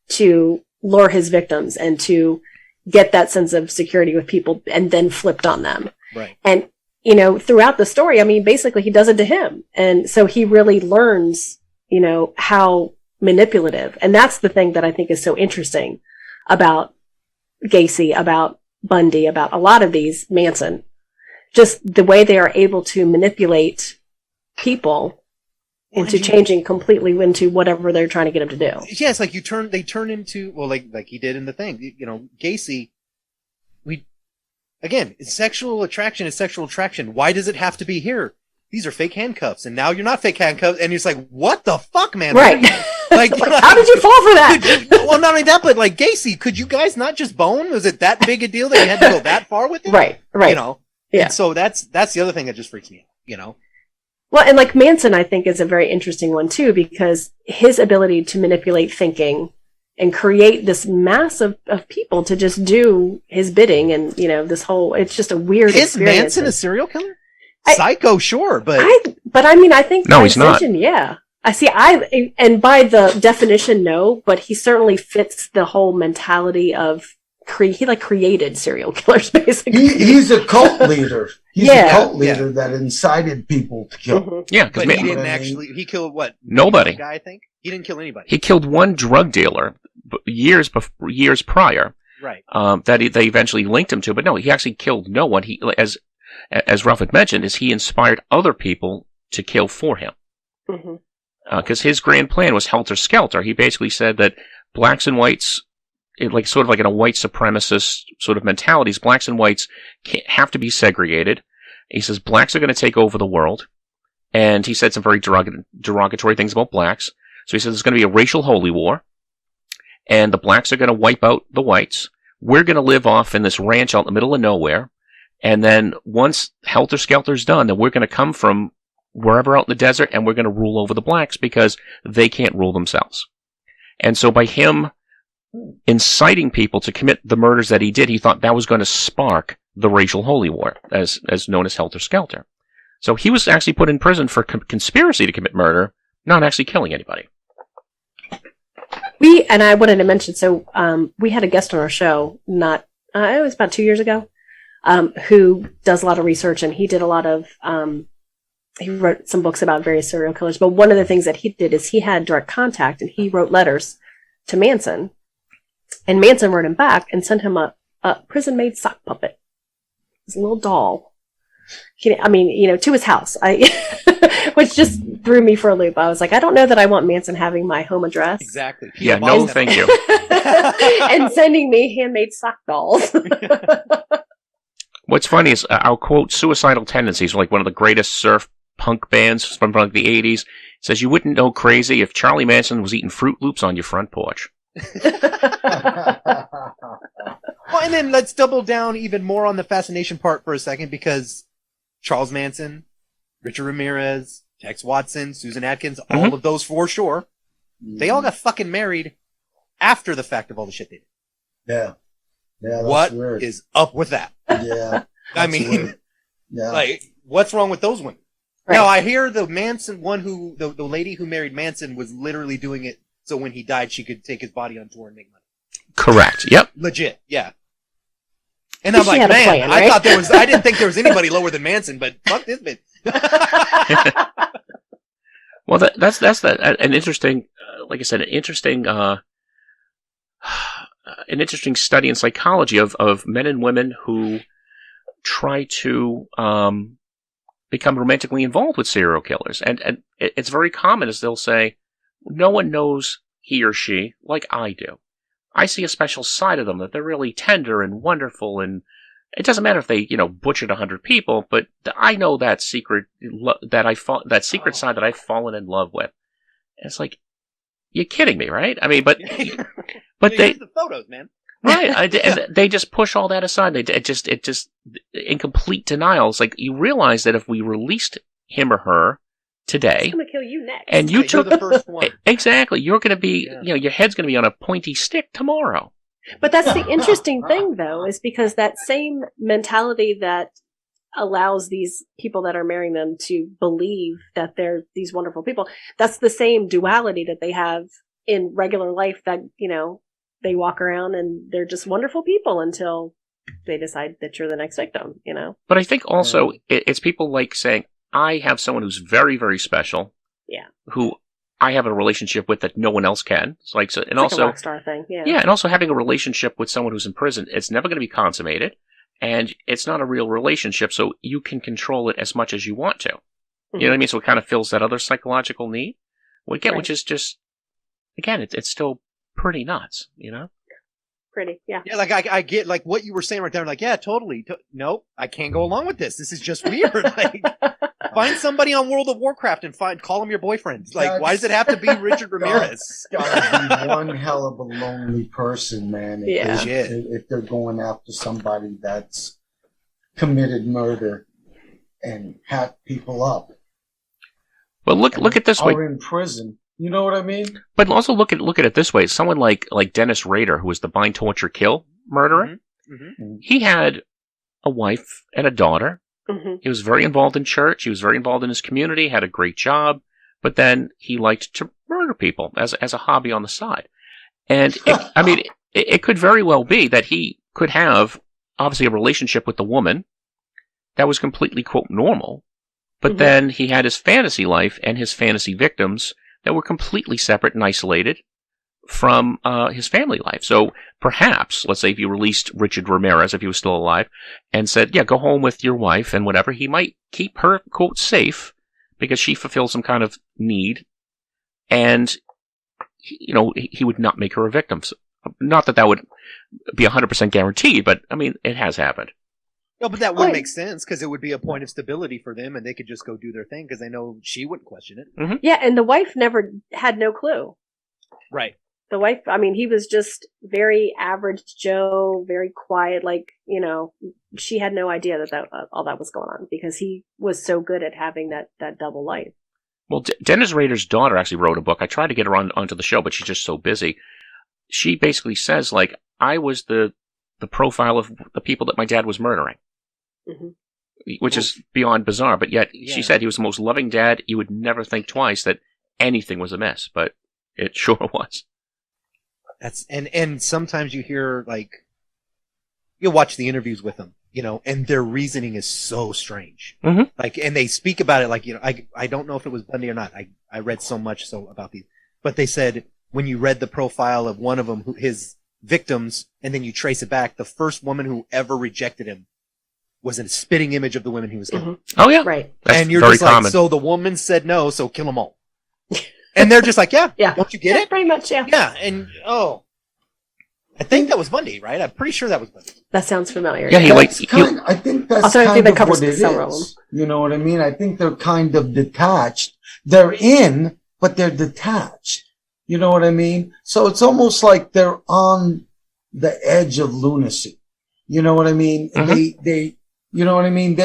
[SPEAKER 4] to lure his victims and to get that sense of security with people, and then flipped on them. Right. And, you know, throughout the story, I mean, basically he does it to him. And so he really learns, you know, how manipulative. And that's the thing that I think is so interesting about Gacy, about Bundy, about a lot of these, Manson, just the way they are able to manipulate people into changing completely into whatever they're trying to get them to do. Yeah, it's like they turn into, well, like he did in the thing, you know, Gacy, it's sexual attraction is sexual attraction. Why does it have to be here? These are fake handcuffs, and now you're not fake handcuffs, and it's like, what the fuck, man? Right. Like, how did you fall for that? Well, not only that, but like, Gacy, could you guys not just bone? Was it that big a deal that you had to go that far with it? Right. You know? Yeah. And so that's the other thing that just freaks me out, you know? Well, and like Manson, I think, is a very interesting one too, because his ability to manipulate thinking and create this mass of people to just do his bidding, and, you know, this whole, it's just a weird experience. Is Manson a serial killer? Psycho, sure, but I mean, I think no, he's not. Yeah, I see. And by the definition, no, but he certainly fits the whole mentality of he created serial killers, basically. He's a cult leader. He's a cult leader that incited people to kill. Mm-hmm. Yeah, because he didn't actually. He killed what? Nobody. Guy, I think he didn't kill anybody. He killed one drug dealer years prior. Right. That they eventually linked him to, but no, he actually killed no one. He as Ralph had mentioned, is he inspired other people to kill for him. Because his grand plan was helter-skelter. He basically said that blacks and whites, sort of like in a white supremacist sort of mentalities, blacks and whites have to be segregated. He says blacks are going to take over the world. And he said some very derogatory things about blacks. So he says there's going to be a racial holy war. And the blacks are going to wipe out the whites. We're going to live off in this ranch out in the middle of nowhere. And then once Helter Skelter's done, then we're going to come from wherever out in the desert, and we're going to rule over the blacks because they can't rule themselves. And so by him inciting people to commit the murders that he did, he thought that was going to spark the racial holy war, as known as Helter Skelter. So he was actually put in prison for conspiracy to commit murder, not actually killing anybody. And I wanted to mention, so we had a guest on our show, it was about 2 years ago, who does a lot of research, and he did a lot of, he wrote some books about various serial killers, but one of the things that he did is he had direct contact, and he wrote letters to Manson, and Manson wrote him back and sent him a prison-made sock puppet. It's a little doll. To his house, which just threw me for a loop. I was like, I don't know that I want Manson having my home address. Exactly. Yeah, no, thank you. And sending me handmade sock dolls. What's funny is our quote, Suicidal Tendencies, were like one of the greatest surf punk bands from like the 80s. It says, you wouldn't know crazy if Charlie Manson was eating Fruit Loops on your front porch. Well, and then let's double down even more on the fascination part for a second, because Charles Manson, Richard Ramirez, Tex Watson, Susan Atkins, all of those for sure. They all got fucking married after the fact of all the shit they did.
[SPEAKER 3] Yeah. Yeah, that's
[SPEAKER 4] What
[SPEAKER 3] weird.
[SPEAKER 4] is up with that?
[SPEAKER 3] Yeah.
[SPEAKER 4] I mean,
[SPEAKER 3] weird. Yeah.
[SPEAKER 4] like, what's wrong with those women?
[SPEAKER 1] Right.
[SPEAKER 4] Now, I hear the Manson one the lady who married Manson was literally doing it so when he died, she could take his body on tour and make money.
[SPEAKER 2] Correct. Yep.
[SPEAKER 4] Legit, yeah. And I'm
[SPEAKER 1] She
[SPEAKER 4] like,
[SPEAKER 1] had a
[SPEAKER 4] man,
[SPEAKER 1] plan, right?
[SPEAKER 4] I didn't think there was anybody lower than Manson, but fuck this bitch.
[SPEAKER 2] Well, that's an interesting, like I said, an interesting study in psychology of men and women who try to become romantically involved with serial killers, and it's very common as they'll say, no one knows he or she like I do. I see a special side of them, that they're really tender and wonderful, and it doesn't matter if they, butchered 100 people, but I know that secret that secret side that I've fallen in love with. And it's like, you're kidding me, right? I mean, but they
[SPEAKER 4] use the photos, man.
[SPEAKER 2] right, and they just push all that aside. It just in complete denial. It's like you realize that if we released him or her today,
[SPEAKER 1] I'm gonna kill you next.
[SPEAKER 2] and you took
[SPEAKER 4] the first one.
[SPEAKER 2] Exactly, you're going to be, your head's going to be on a pointy stick tomorrow.
[SPEAKER 1] But that's the interesting thing, though, is because that same mentality that allows these people that are marrying them to believe that they're these wonderful people, that's the same duality that they have in regular life, that, they walk around and they're just wonderful people until they decide that you're the next victim,
[SPEAKER 2] But I think also it's people like saying, I have someone who's very, very special.
[SPEAKER 1] Yeah.
[SPEAKER 2] Who I have a relationship with that no one else can. It's like,
[SPEAKER 1] It's
[SPEAKER 2] also
[SPEAKER 1] like a rock star thing. Yeah.
[SPEAKER 2] Yeah, and also having a relationship with someone who's in prison, it's never going to be consummated, and it's not a real relationship, so you can control it as much as you want to. You know what I mean? So it kind of fills that other psychological need, which is just, again, it's still pretty nuts,
[SPEAKER 1] Pretty, yeah.
[SPEAKER 4] Yeah, like I get like what you were saying right there. Like, yeah, totally. Nope, I can't go along with this. This is just weird. Like, find somebody on World of Warcraft and call him your boyfriend. Like, why does it have to be Richard Ramirez?
[SPEAKER 3] Gotta be one hell of a lonely person, man. If they're going after somebody that's committed murder and hacked people up.
[SPEAKER 2] Well, look at this way.
[SPEAKER 3] Or in prison. You know what I mean?
[SPEAKER 2] But also look at it this way. Someone like Dennis Rader, who was the bind, torture, kill murderer, he had a wife and a daughter. He was very involved in church. He was very involved in his community, had a great job, but then he liked to murder people as a hobby on the side. And it could very well be that he could have, obviously, a relationship with the woman that was completely, quote, normal, but then he had his fantasy life and his fantasy victims that were completely separate and isolated from his family life. So perhaps, let's say if you released Richard Ramirez, if he was still alive, and said, yeah, go home with your wife and whatever, he might keep her, quote, safe because she fulfills some kind of need, and, he would not make her a victim. So, not that would be 100% guaranteed, but, I mean, it has happened.
[SPEAKER 4] No, but that would make sense because it would be a point of stability for them, and they could just go do their thing because they know she wouldn't question it.
[SPEAKER 1] Yeah, and the wife had no clue.
[SPEAKER 4] Right.
[SPEAKER 1] The wife, he was just very average Joe, very quiet. Like, she had no idea that all that was going on because he was so good at having that double life.
[SPEAKER 2] Well, Dennis Rader's daughter actually wrote a book. I tried to get her onto the show, but she's just so busy. She basically says, like, I was the profile of the people that my dad was murdering. Which is beyond bizarre, but yet she said he was the most loving dad. You would never think twice that anything was amiss, but it sure was.
[SPEAKER 4] And sometimes you hear, like, you'll watch the interviews with them, and their reasoning is so strange. Like, and they speak about it like, I don't know if it was Bundy or not. I read so much about these, but they said when you read the profile of one of them, his victims, and then you trace it back, the first woman who ever rejected him was a spitting image of the women he was killing.
[SPEAKER 2] Oh, yeah.
[SPEAKER 1] Right.
[SPEAKER 2] That's
[SPEAKER 4] and you're
[SPEAKER 2] very
[SPEAKER 4] just
[SPEAKER 2] common.
[SPEAKER 4] like, so the woman said no, so kill them all. And they're just like, yeah. Don't you get it?
[SPEAKER 1] Pretty much, yeah.
[SPEAKER 4] Yeah, and, I think that was Bundy, right? I'm pretty sure that was Bundy.
[SPEAKER 1] That sounds familiar.
[SPEAKER 2] Yeah,
[SPEAKER 3] I think that's
[SPEAKER 1] Also, I think
[SPEAKER 3] kind
[SPEAKER 1] that
[SPEAKER 3] of
[SPEAKER 1] covers
[SPEAKER 3] what it
[SPEAKER 1] several of
[SPEAKER 3] is. You know what I mean? I think they're kind of detached. They're in, but they're detached. You know what I mean? So it's almost like they're on the edge of lunacy. You know what I mean? They you know what I mean?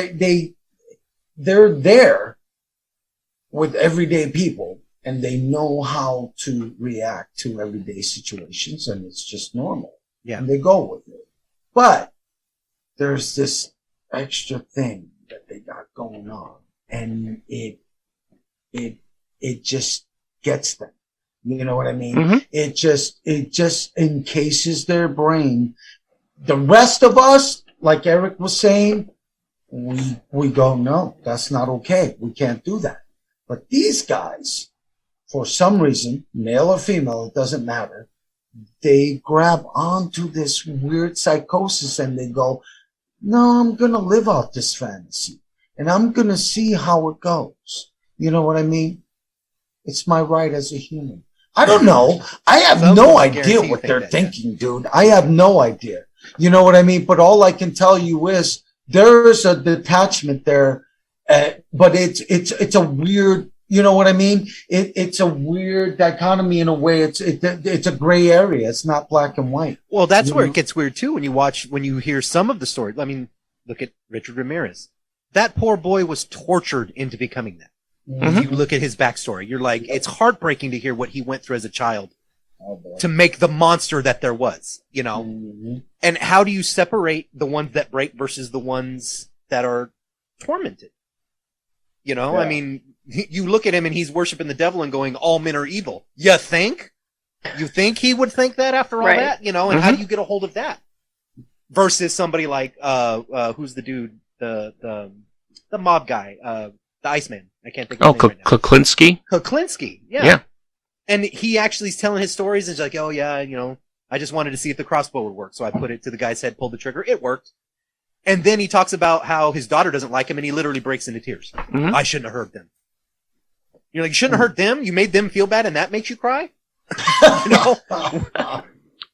[SPEAKER 3] they're there with everyday people, and they know how to react to everyday situations, and it's just normal.
[SPEAKER 4] Yeah.
[SPEAKER 3] And they go with it. But there's this extra thing that they got going on, and it just gets them. You know what I mean?
[SPEAKER 2] Mm-hmm.
[SPEAKER 3] It just encases their brain. The rest of us, like Eric was saying, we go, no, that's not okay. We can't do that. But these guys, for some reason, male or female, it doesn't matter, they grab onto this weird psychosis and they go, no, I'm going to live out this fantasy and I'm going to see how it goes. You know what I mean? It's my right as a human. I don't know. I have no idea what they're thinking, dude. I have no idea. You know what I mean? But all I can tell you is there's a detachment there, but it's a weird, you know what I mean? It's a weird dichotomy in a way. It's a gray area. It's not black and white.
[SPEAKER 4] Well, that's where it gets weird too. When you hear some of the stories. I mean, look at Richard Ramirez. That poor boy was tortured into becoming that.
[SPEAKER 3] Mm-hmm.
[SPEAKER 4] If you look at his backstory, you're like, it's heartbreaking to hear what he went through as a child to make the monster that there was, you know?
[SPEAKER 3] Mm-hmm.
[SPEAKER 4] And how do you separate the ones that break versus the ones that are tormented? You know, I mean, you look at him and he's worshiping the devil and going, all men are evil. You think? You think he would think that after all that? You know, and how do you get a hold of that? Versus somebody like, who's the dude, the mob guy, the Iceman. I can't think of his name right now. Kuklinski, yeah. And he actually is telling his stories and he's like, oh yeah, you know, I just wanted to see if the crossbow would work. So I put it to the guy's head, pulled the trigger, it worked. And then he talks about how his daughter doesn't like him and he literally breaks into tears.
[SPEAKER 2] Mm-hmm.
[SPEAKER 4] I shouldn't have hurt them. You're like, you shouldn't have hurt them? You made them feel bad and that makes you cry? You know?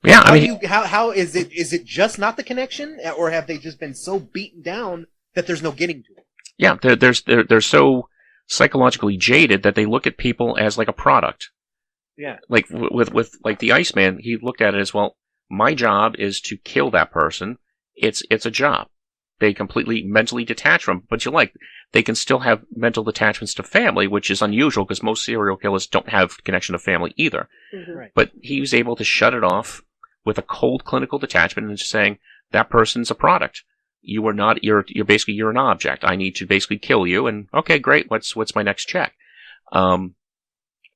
[SPEAKER 2] Yeah, I mean,
[SPEAKER 4] how is it just not the connection, or have they just been so beaten down that there's no getting to it?
[SPEAKER 2] Yeah, they're so psychologically jaded that they look at people as like a product.
[SPEAKER 4] Yeah.
[SPEAKER 2] Like with like the Iceman, he looked at it as, well, my job is to kill that person. It's a job. They completely mentally detach from, but they can still have mental attachments to family, which is unusual because most serial killers don't have connection to family either.
[SPEAKER 1] Mm-hmm.
[SPEAKER 4] Right.
[SPEAKER 2] But he was able to shut it off with a cold clinical detachment and just saying, that person's a product. You are not, you're an object. I need to basically kill you. And okay, great. What's my next check?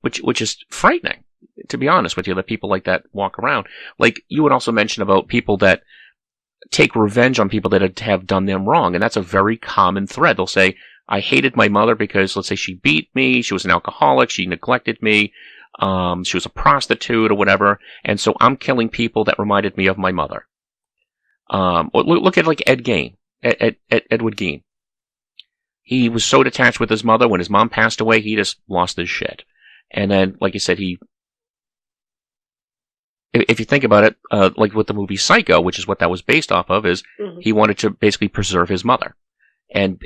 [SPEAKER 2] Which is frightening, to be honest with you, that people like that walk around. Like you would also mention about people that take revenge on people that have done them wrong. And that's a very common thread. They'll say, I hated my mother because, let's say, she beat me. She was an alcoholic. She neglected me. She was a prostitute or whatever. And so I'm killing people that reminded me of my mother. Look at like Ed Gein, Edward Gein. He was so detached with his mother. When his mom passed away, he just lost his shit. And then, like you said, if you think about it, like with the movie Psycho, which is what that was based off of, is he wanted to basically preserve his mother and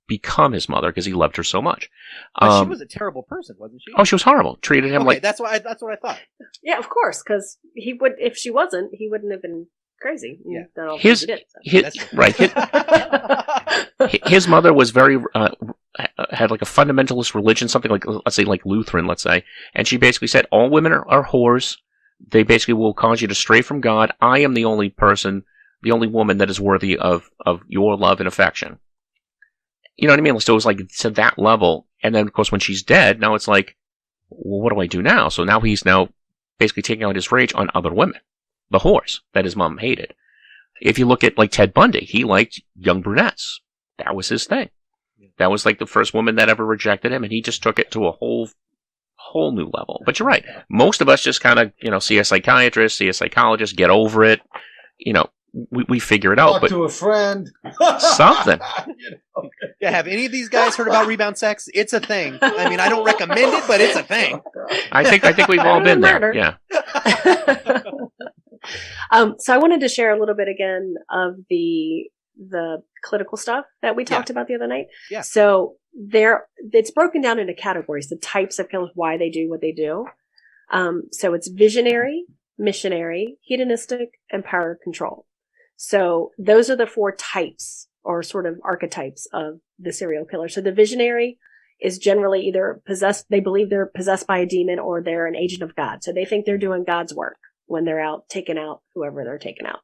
[SPEAKER 2] become his mother because he loved her so much.
[SPEAKER 4] But she was a terrible person, wasn't she?
[SPEAKER 2] Oh, she was horrible. Treated him like...
[SPEAKER 4] That's what I thought.
[SPEAKER 1] Yeah, of course, because he would, if she wasn't, he wouldn't have been crazy.
[SPEAKER 4] Yeah.
[SPEAKER 2] His mother was very had like a fundamentalist religion, something like, let's say, like Lutheran, let's say, and she basically said all women are whores. They basically will cause you to stray from God. I am the only person, the only woman that is worthy of your love and affection. You know what I mean? So it was like to that level, and then of course when she's dead, now it's like, well, what do I do now? So now he's basically taking out his rage on other women. The whores that his mom hated. If you look at like Ted Bundy, he liked young brunettes. That was his thing. That was like the first woman that ever rejected him, and he just took it to a whole new level. But you're right. Most of us just kind of, see a psychiatrist, see a psychologist, get over it. We figure it out.
[SPEAKER 3] Talk
[SPEAKER 2] but
[SPEAKER 3] to a friend.
[SPEAKER 2] Something.
[SPEAKER 4] Yeah, have any of these guys heard about rebound sex? It's a thing. I mean, I don't recommend it, but it's a thing.
[SPEAKER 2] I think we've all been there. Yeah.
[SPEAKER 1] So I wanted to share a little bit again of the clinical stuff that we talked about the other night.
[SPEAKER 4] Yeah.
[SPEAKER 1] So it's broken down into categories, the types of killers, why they do what they do. So it's visionary, missionary, hedonistic, and power control. So those are the 4 types or sort of archetypes of the serial killer. So the visionary is generally either possessed, they believe they're possessed by a demon, or they're an agent of God. So they think they're doing God's work when they're out taking out whoever they're taking out.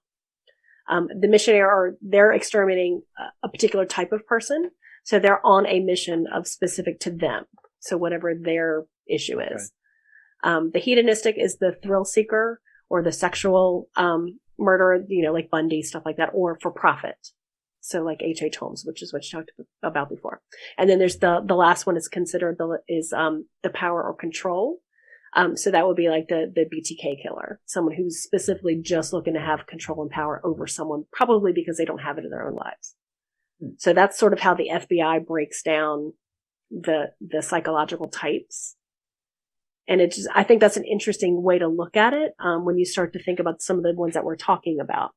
[SPEAKER 1] The missionary, or they're exterminating a particular type of person. So they're on a mission of specific to them. So whatever their issue is. The hedonistic is the thrill seeker or the sexual murderer, like Bundy, stuff like that, or for profit. So like H.H. Holmes, which is what you talked about before. And then there's the last one is considered the power or control. So that would be like the BTK killer, someone who's specifically just looking to have control and power over someone, probably because they don't have it in their own lives. So that's sort of how the FBI breaks down the psychological types. And I think that's an interesting way to look at it when you start to think about some of the ones that we're talking about.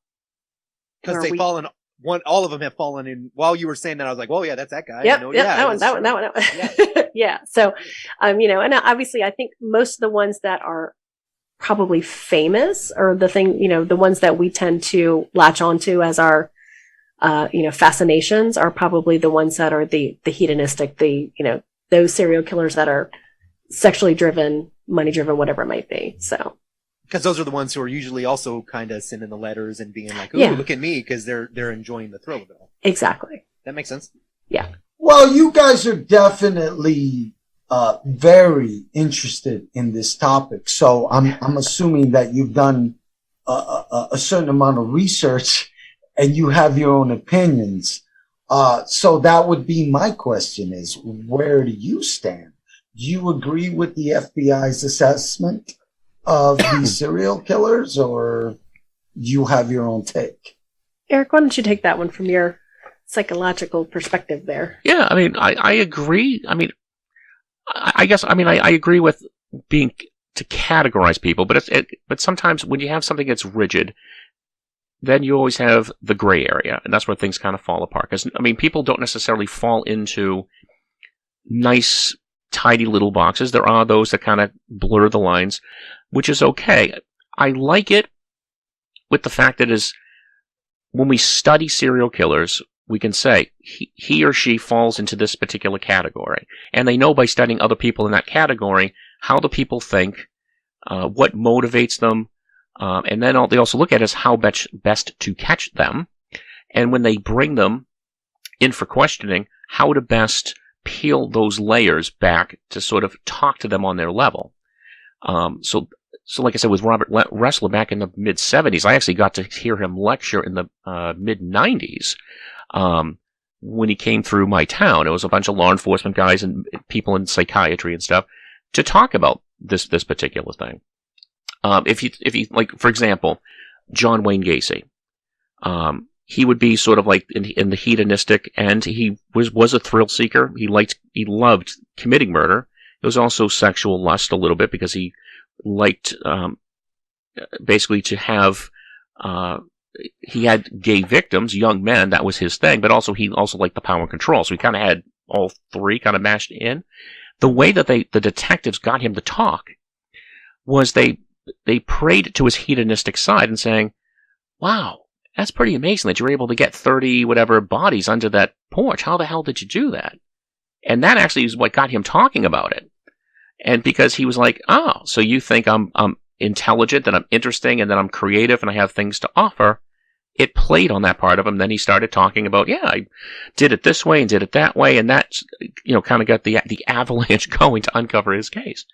[SPEAKER 4] Because all of them have fallen in. While you were saying that, I was like, "Well, yeah, that's that guy."
[SPEAKER 1] Yep, that one. Yeah. Yeah. So, and obviously, I think most of the ones that are probably famous, or the ones that we tend to latch onto as our, fascinations, are probably the ones that are the hedonistic, those serial killers that are sexually driven, money driven, whatever it might be. So.
[SPEAKER 4] Because those are the ones who are usually also kind of sending the letters and being like, "Ooh, look at me," because they're enjoying the thrill of it all.
[SPEAKER 1] Exactly.
[SPEAKER 4] That makes sense.
[SPEAKER 1] Yeah.
[SPEAKER 3] Well, you guys are definitely very interested in this topic, so I'm assuming that you've done a certain amount of research and you have your own opinions. So that would be my question: is where do you stand? Do you agree with the FBI's assessment of these serial killers, or you have your own take?
[SPEAKER 1] Eric, why don't you take that one from your psychological perspective there?
[SPEAKER 2] Yeah, I mean, I agree. I mean, I guess, I agree with being to categorize people, but sometimes when you have something that's rigid, then you always have the gray area, and that's where things kind of fall apart. Because, people don't necessarily fall into nice, tidy little boxes. There are those that kind of blur the lines, which is okay. I like it with the fact that is when we study serial killers, we can say he or she falls into this particular category. And they know by studying other people in that category how the people think, what motivates them, and then they also look at is how best to catch them. And when they bring them in for questioning, how to best peel those layers back to sort of talk to them on their level. So like I said, with Robert Ressler back in the mid-'70s, I actually got to hear him lecture in the mid-'90s when he came through my town. It was a bunch of law enforcement guys and people in psychiatry and stuff to talk about this particular thing. If you like, for example, John Wayne Gacy, he would be sort of like in the hedonistic end. He was a thrill seeker. He loved committing murder. It was also sexual lust a little bit because he liked basically to have he had gay victims, young men. That was his thing. But he also liked the power and control. So he kind of had all three kind of mashed in. The way that the detectives got him to talk was they prayed to his hedonistic side and saying, "Wow, that's pretty amazing that you were able to get 30 whatever bodies under that porch. How the hell did you do that?" And that actually is what got him talking about it. And because he was like, "Oh, so you think I'm intelligent, that I'm interesting, and that I'm creative, and I have things to offer," it played on that part of him. Then he started talking about, "Yeah, I did it this way and did it that way," and that kind of got the avalanche going to uncover his case.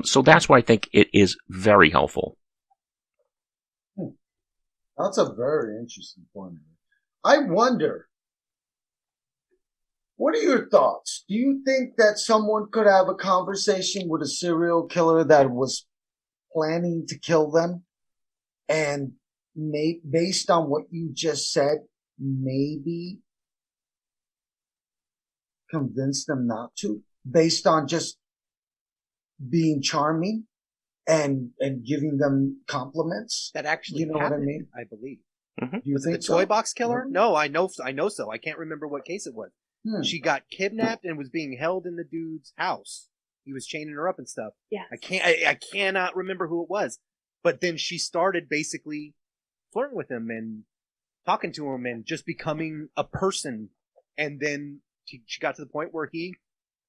[SPEAKER 2] So that's why I think it is very helpful.
[SPEAKER 3] That's a very interesting point. I wonder, what are your thoughts? Do you think that someone could have a conversation with a serial killer that was planning to kill them, and based on what you just said, maybe convince them not to, based on just being charming and giving them compliments?
[SPEAKER 4] That actually
[SPEAKER 3] you know
[SPEAKER 4] happened,
[SPEAKER 3] what I mean?
[SPEAKER 4] I believe.
[SPEAKER 2] Mm-hmm.
[SPEAKER 3] Do you think
[SPEAKER 4] The
[SPEAKER 3] so?
[SPEAKER 4] toy box killer?
[SPEAKER 3] Mm-hmm.
[SPEAKER 4] No, I know so. I can't remember what case it was. She got kidnapped and was being held in the dude's house. He was chaining her up and stuff.
[SPEAKER 1] Yeah.
[SPEAKER 4] I cannot remember who it was. But then she started basically flirting with him, and talking to him and just becoming a person. And then she got to the point where he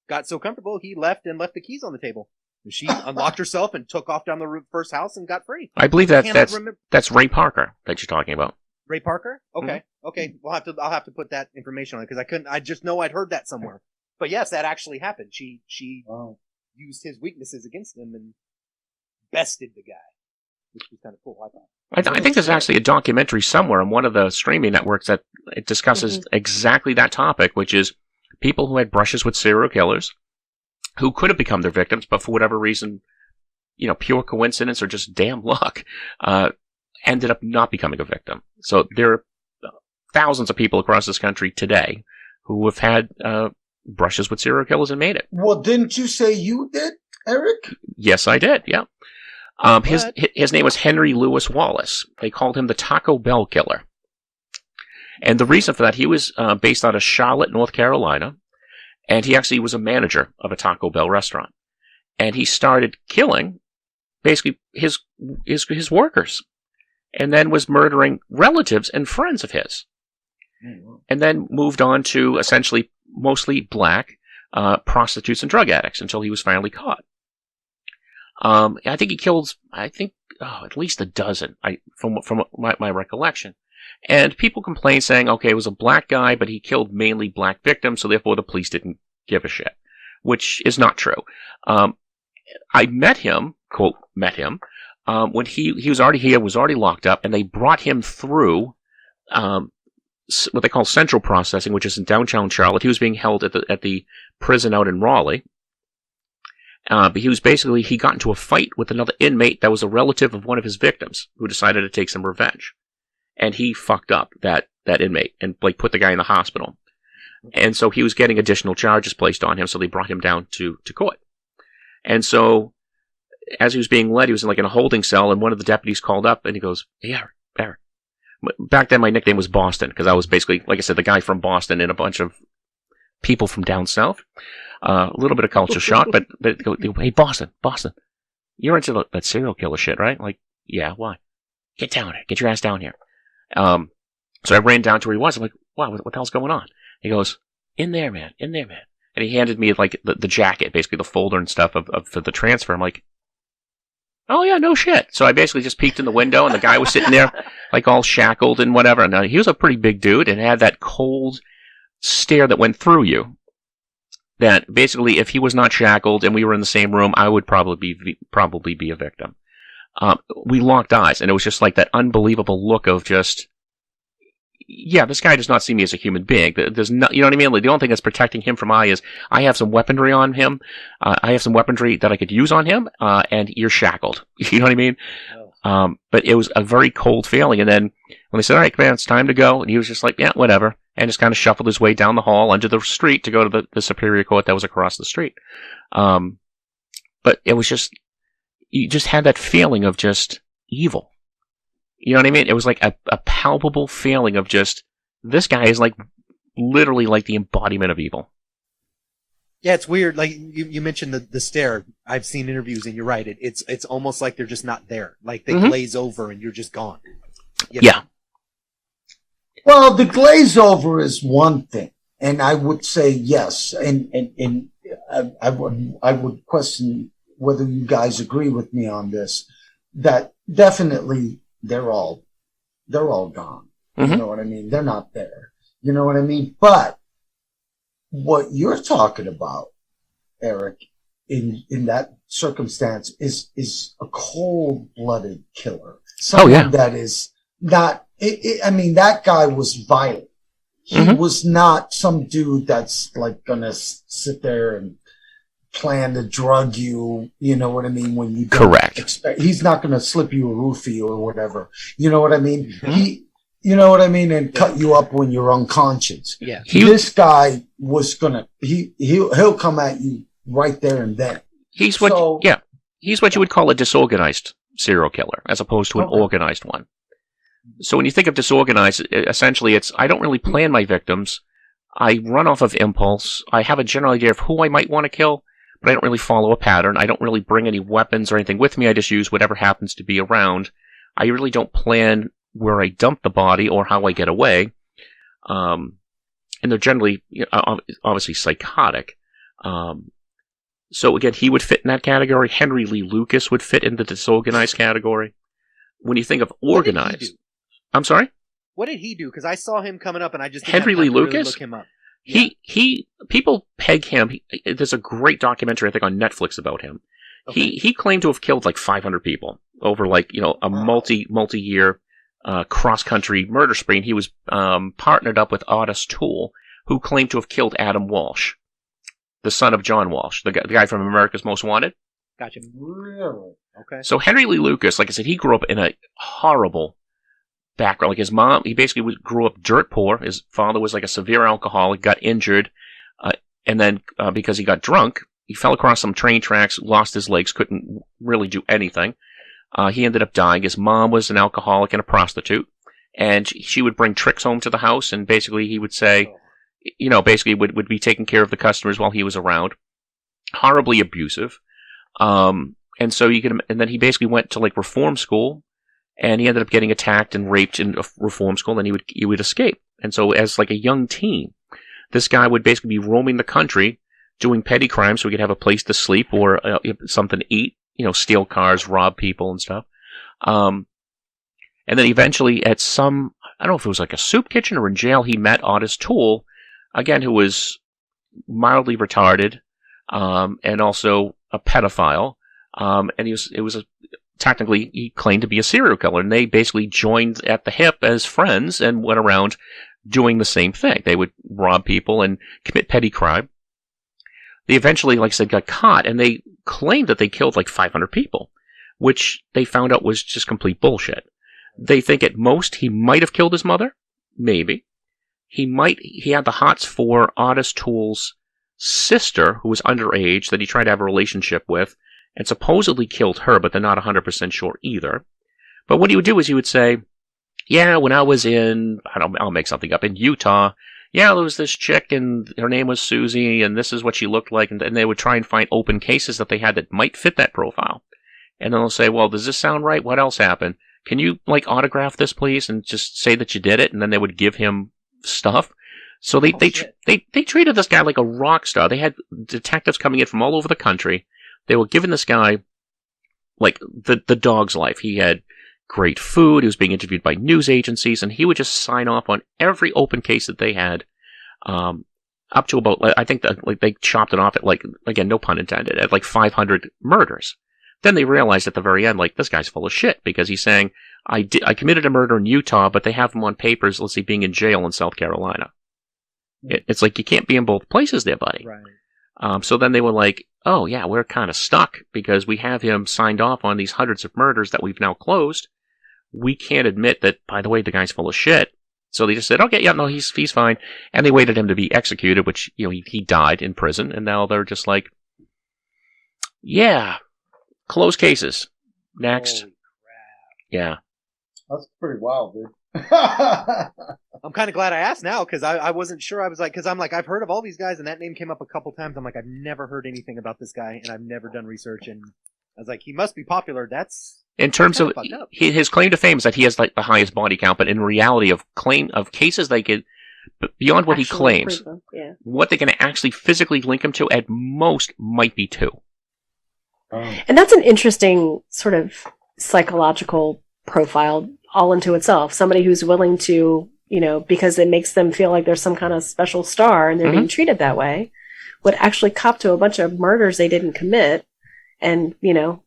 [SPEAKER 4] got so comfortable, he left the keys on the table. And she unlocked herself and took off down the first house and got free.
[SPEAKER 2] I believe that's Ray Parker that you're talking about.
[SPEAKER 4] Ray Parker? Okay. Mm-hmm. Okay. I'll have to put that information on it because I just know I'd heard that somewhere. But yes, that actually happened. She used his weaknesses against him and bested the guy, which was kind of cool, I thought.
[SPEAKER 2] I think there's actually a documentary somewhere on one of the streaming networks that it discusses exactly that topic, which is people who had brushes with serial killers who could have become their victims, but for whatever reason, pure coincidence or just damn luck, ended up not becoming a victim. So there are thousands of people across this country today who have had brushes with serial killers and made it.
[SPEAKER 3] Well, didn't you say you did, Eric?
[SPEAKER 2] Yes, I did, yeah. His name was Henry Louis Wallace. They called him the Taco Bell Killer. And the reason for that, he was based out of Charlotte, North Carolina, and he actually was a manager of a Taco Bell restaurant. And he started killing, basically, his workers, and then was murdering relatives and friends of his. And then moved on to essentially mostly black prostitutes and drug addicts until he was finally caught. I think he killed, at least a dozen, from my recollection. And people complained saying, okay, it was a black guy, but he killed mainly black victims, so therefore the police didn't give a shit, which is not true. I met him, quote, when he was already locked up, and they brought him through what they call central processing, which is in downtown Charlotte. He was being held at the prison out in Raleigh. But he got into a fight with another inmate that was a relative of one of his victims who decided to take some revenge. And he fucked up that inmate and put the guy in the hospital. And so he was getting additional charges placed on him, so they brought him down to court. And so as he was being led, he was in a holding cell, and one of the deputies called up and he goes, "Hey, Eric." Back then my nickname was Boston, because I was basically, like I said, the guy from Boston and a bunch of people from down south. A little bit of culture shock, but hey, Boston, you're into that serial killer shit, right? Like, yeah, why? Get down here. Get your ass down here. So I ran down to where he was. I'm like, wow, what the hell's going on? He goes, in there, man. And he handed me the jacket, basically the folder and stuff for the transfer. I'm like, oh yeah, no shit. So I basically just peeked in the window, and the guy was sitting there all shackled and whatever. And he was a pretty big dude and had that cold stare that went through you. That basically, if he was not shackled and we were in the same room, I would probably be a victim. We locked eyes, and it was just that unbelievable look of just, yeah, this guy does not see me as a human being. There's no, you know what I mean? The only thing that's protecting him from I is I have some weaponry on him. I have some weaponry that I could use on him, and you're shackled. You know what I mean? But it was a very cold feeling. And then when they said, "All right, man, it's time to go," and he was just like, "Yeah, whatever," and just kind of shuffled his way down the hall under the street to go to the Superior Court that was across the street. But it was just, you just had that feeling of just evil. You know what I mean? It was a palpable feeling of just, this guy is literally the embodiment of evil.
[SPEAKER 4] Yeah, it's weird. You mentioned the stare. I've seen interviews, and you're right. It's almost like they're just not there. They glaze over, and you're just gone. You know?
[SPEAKER 2] Yeah.
[SPEAKER 3] Well, the glaze over is one thing, and I would say yes, and I would question whether you guys agree with me on this. That definitely they're all gone. Mm-hmm. You know what I mean? They're not there. You know what I mean? But what you're talking about, Eric, in that circumstance is a cold-blooded killer. Someone that is not. I mean, that guy was violent. He was not some dude that's gonna sit there and plan to drug you. You know what I mean? When you don't expect, he's not gonna slip you a roofie or whatever. You know what I mean? Mm-hmm. You know what I mean? And cut you up when you're unconscious.
[SPEAKER 4] Yeah.
[SPEAKER 3] This guy was gonna, he'll come at you right there and then.
[SPEAKER 2] He's what you would call a disorganized serial killer, as opposed to an organized one. So when you think of disorganized, essentially it's, I don't really plan my victims. I run off of impulse. I have a general idea of who I might want to kill, but I don't really follow a pattern. I don't really bring any weapons or anything with me. I just use whatever happens to be around. I really don't plan where I dump the body or how I get away. And they're generally, obviously psychotic. So again, he would fit in that category. Henry Lee Lucas would fit in the disorganized category. When you think of organized, I'm sorry?
[SPEAKER 4] What did he do? Because I saw him coming up, and I just didn't
[SPEAKER 2] Henry
[SPEAKER 4] have time
[SPEAKER 2] Lee
[SPEAKER 4] to really
[SPEAKER 2] Lucas?
[SPEAKER 4] look him up. Yeah.
[SPEAKER 2] People peg him. There's a great documentary, I think, on Netflix about him. Okay. He claimed to have killed like 500 people over a multi-year cross-country murder spree. And he was partnered up with Otis Toole, who claimed to have killed Adam Walsh, the son of John Walsh, the guy from America's Most Wanted.
[SPEAKER 4] Gotcha.
[SPEAKER 3] Really?
[SPEAKER 4] Okay.
[SPEAKER 2] So Henry Lee Lucas, like I said, he grew up in a horrible background. Like his mom, he basically grew up dirt poor. His father was like a severe alcoholic, got injured, and then because he got drunk, he fell across some train tracks, lost his legs, couldn't really do anything. He ended up dying. His mom was an alcoholic and a prostitute, and she would bring tricks home to the house, and basically he would say, basically would be taking care of the customers while he was around. Horribly abusive. And so and then he basically went to like reform school, and he ended up getting attacked and raped in a reform school, and he would escape. And so as like a young teen, this guy would basically be roaming the country doing petty crimes so he could have a place to sleep or something to eat, steal cars, rob people and stuff. And then eventually at I don't know if it was like a soup kitchen or in jail, he met Otis Toole, again, who was mildly retarded, and also a pedophile. And technically, he claimed to be a serial killer, and they basically joined at the hip as friends and went around doing the same thing. They would rob people and commit petty crime. They eventually, like I said, got caught, and they claimed that they killed like 500 people, which they found out was just complete bullshit. They think at most he might have killed his mother, maybe. He had the hots for Otis Toole's sister, who was underage, that he tried to have a relationship with, and supposedly killed her, but they're not 100% sure either. But what he would do is he would say, yeah, when I was I'll make something up, in Utah, yeah, there was this chick, and her name was Susie, and this is what she looked like, and they would try and find open cases that they had that might fit that profile. And then they'll say, well, does this sound right? What else happened? Can you, autograph this, please, and just say that you did it? And then they would give him stuff. So they treated this guy like a rock star. They had detectives coming in from all over the country. They were giving this guy, like, the dog's life. He had great food. He was being interviewed by news agencies, and he would just sign off on every open case that they had, up to about, I think that they chopped it off at, again, no pun intended, at 500 murders. Then they realized at the very end, this guy's full of shit, because he's saying, I committed a murder in Utah, but they have him on papers, let's see, being in jail in South Carolina. It's like, you can't be in both places there, buddy.
[SPEAKER 4] Right.
[SPEAKER 2] So then they were like, oh yeah, we're kind of stuck because we have him signed off on these hundreds of murders that we've now closed. We can't admit that, by the way, the guy's full of shit. So they just said, okay, yeah, no, he's fine. And they waited him to be executed, which, he died in prison. And now they're just like, yeah, closed cases. Next.
[SPEAKER 4] Holy crap.
[SPEAKER 2] Yeah.
[SPEAKER 3] That's pretty wild, dude.
[SPEAKER 4] I'm kind of glad I asked now, because I wasn't sure. I was like, because I'm like, I've heard of all these guys, and that name came up a couple times. I'm like, I've never heard anything about this guy, and I've never done research, and I was like, he must be popular. That's
[SPEAKER 2] in terms of his claim to fame is that he has the highest body count, but in reality of cases they get beyond what actually he claims, what they can actually physically link him to at most might be 2.
[SPEAKER 1] And that's an interesting sort of psychological profile all into itself. Somebody who's willing to, because it makes them feel like there's some kind of special star and they're being treated that way, would actually cop to a bunch of murders they didn't commit and,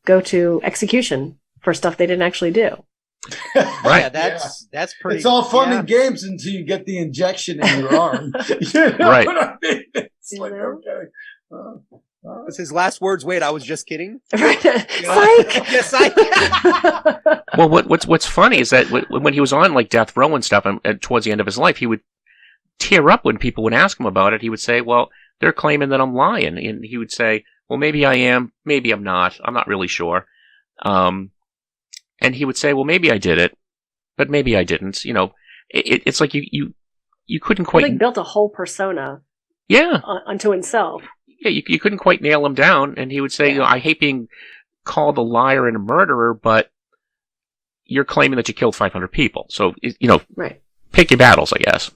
[SPEAKER 1] go to execution for stuff they didn't actually do.
[SPEAKER 4] Right. Yeah, that's pretty.
[SPEAKER 3] It's all fun and games until you get the injection in your arm.
[SPEAKER 2] Right.
[SPEAKER 3] What I mean? It's like, okay.
[SPEAKER 4] Was his last words, wait, I was just kidding?
[SPEAKER 1] Psych!
[SPEAKER 4] Yes, psych!
[SPEAKER 2] Well, what's funny is that when he was on death row and stuff, and towards the end of his life, he would tear up when people would ask him about it. He would say, well, they're claiming that I'm lying. And he would say, well, maybe I am, maybe I'm not really sure. And he would say, well, maybe I did it, but maybe I didn't. It's like you couldn't quite...
[SPEAKER 1] He built a whole persona unto himself.
[SPEAKER 2] Yeah, you couldn't quite nail him down, and he would say, I hate being called a liar and a murderer, but, you're claiming that you killed 500 people. So,
[SPEAKER 1] Right.
[SPEAKER 2] pick your battles, I guess,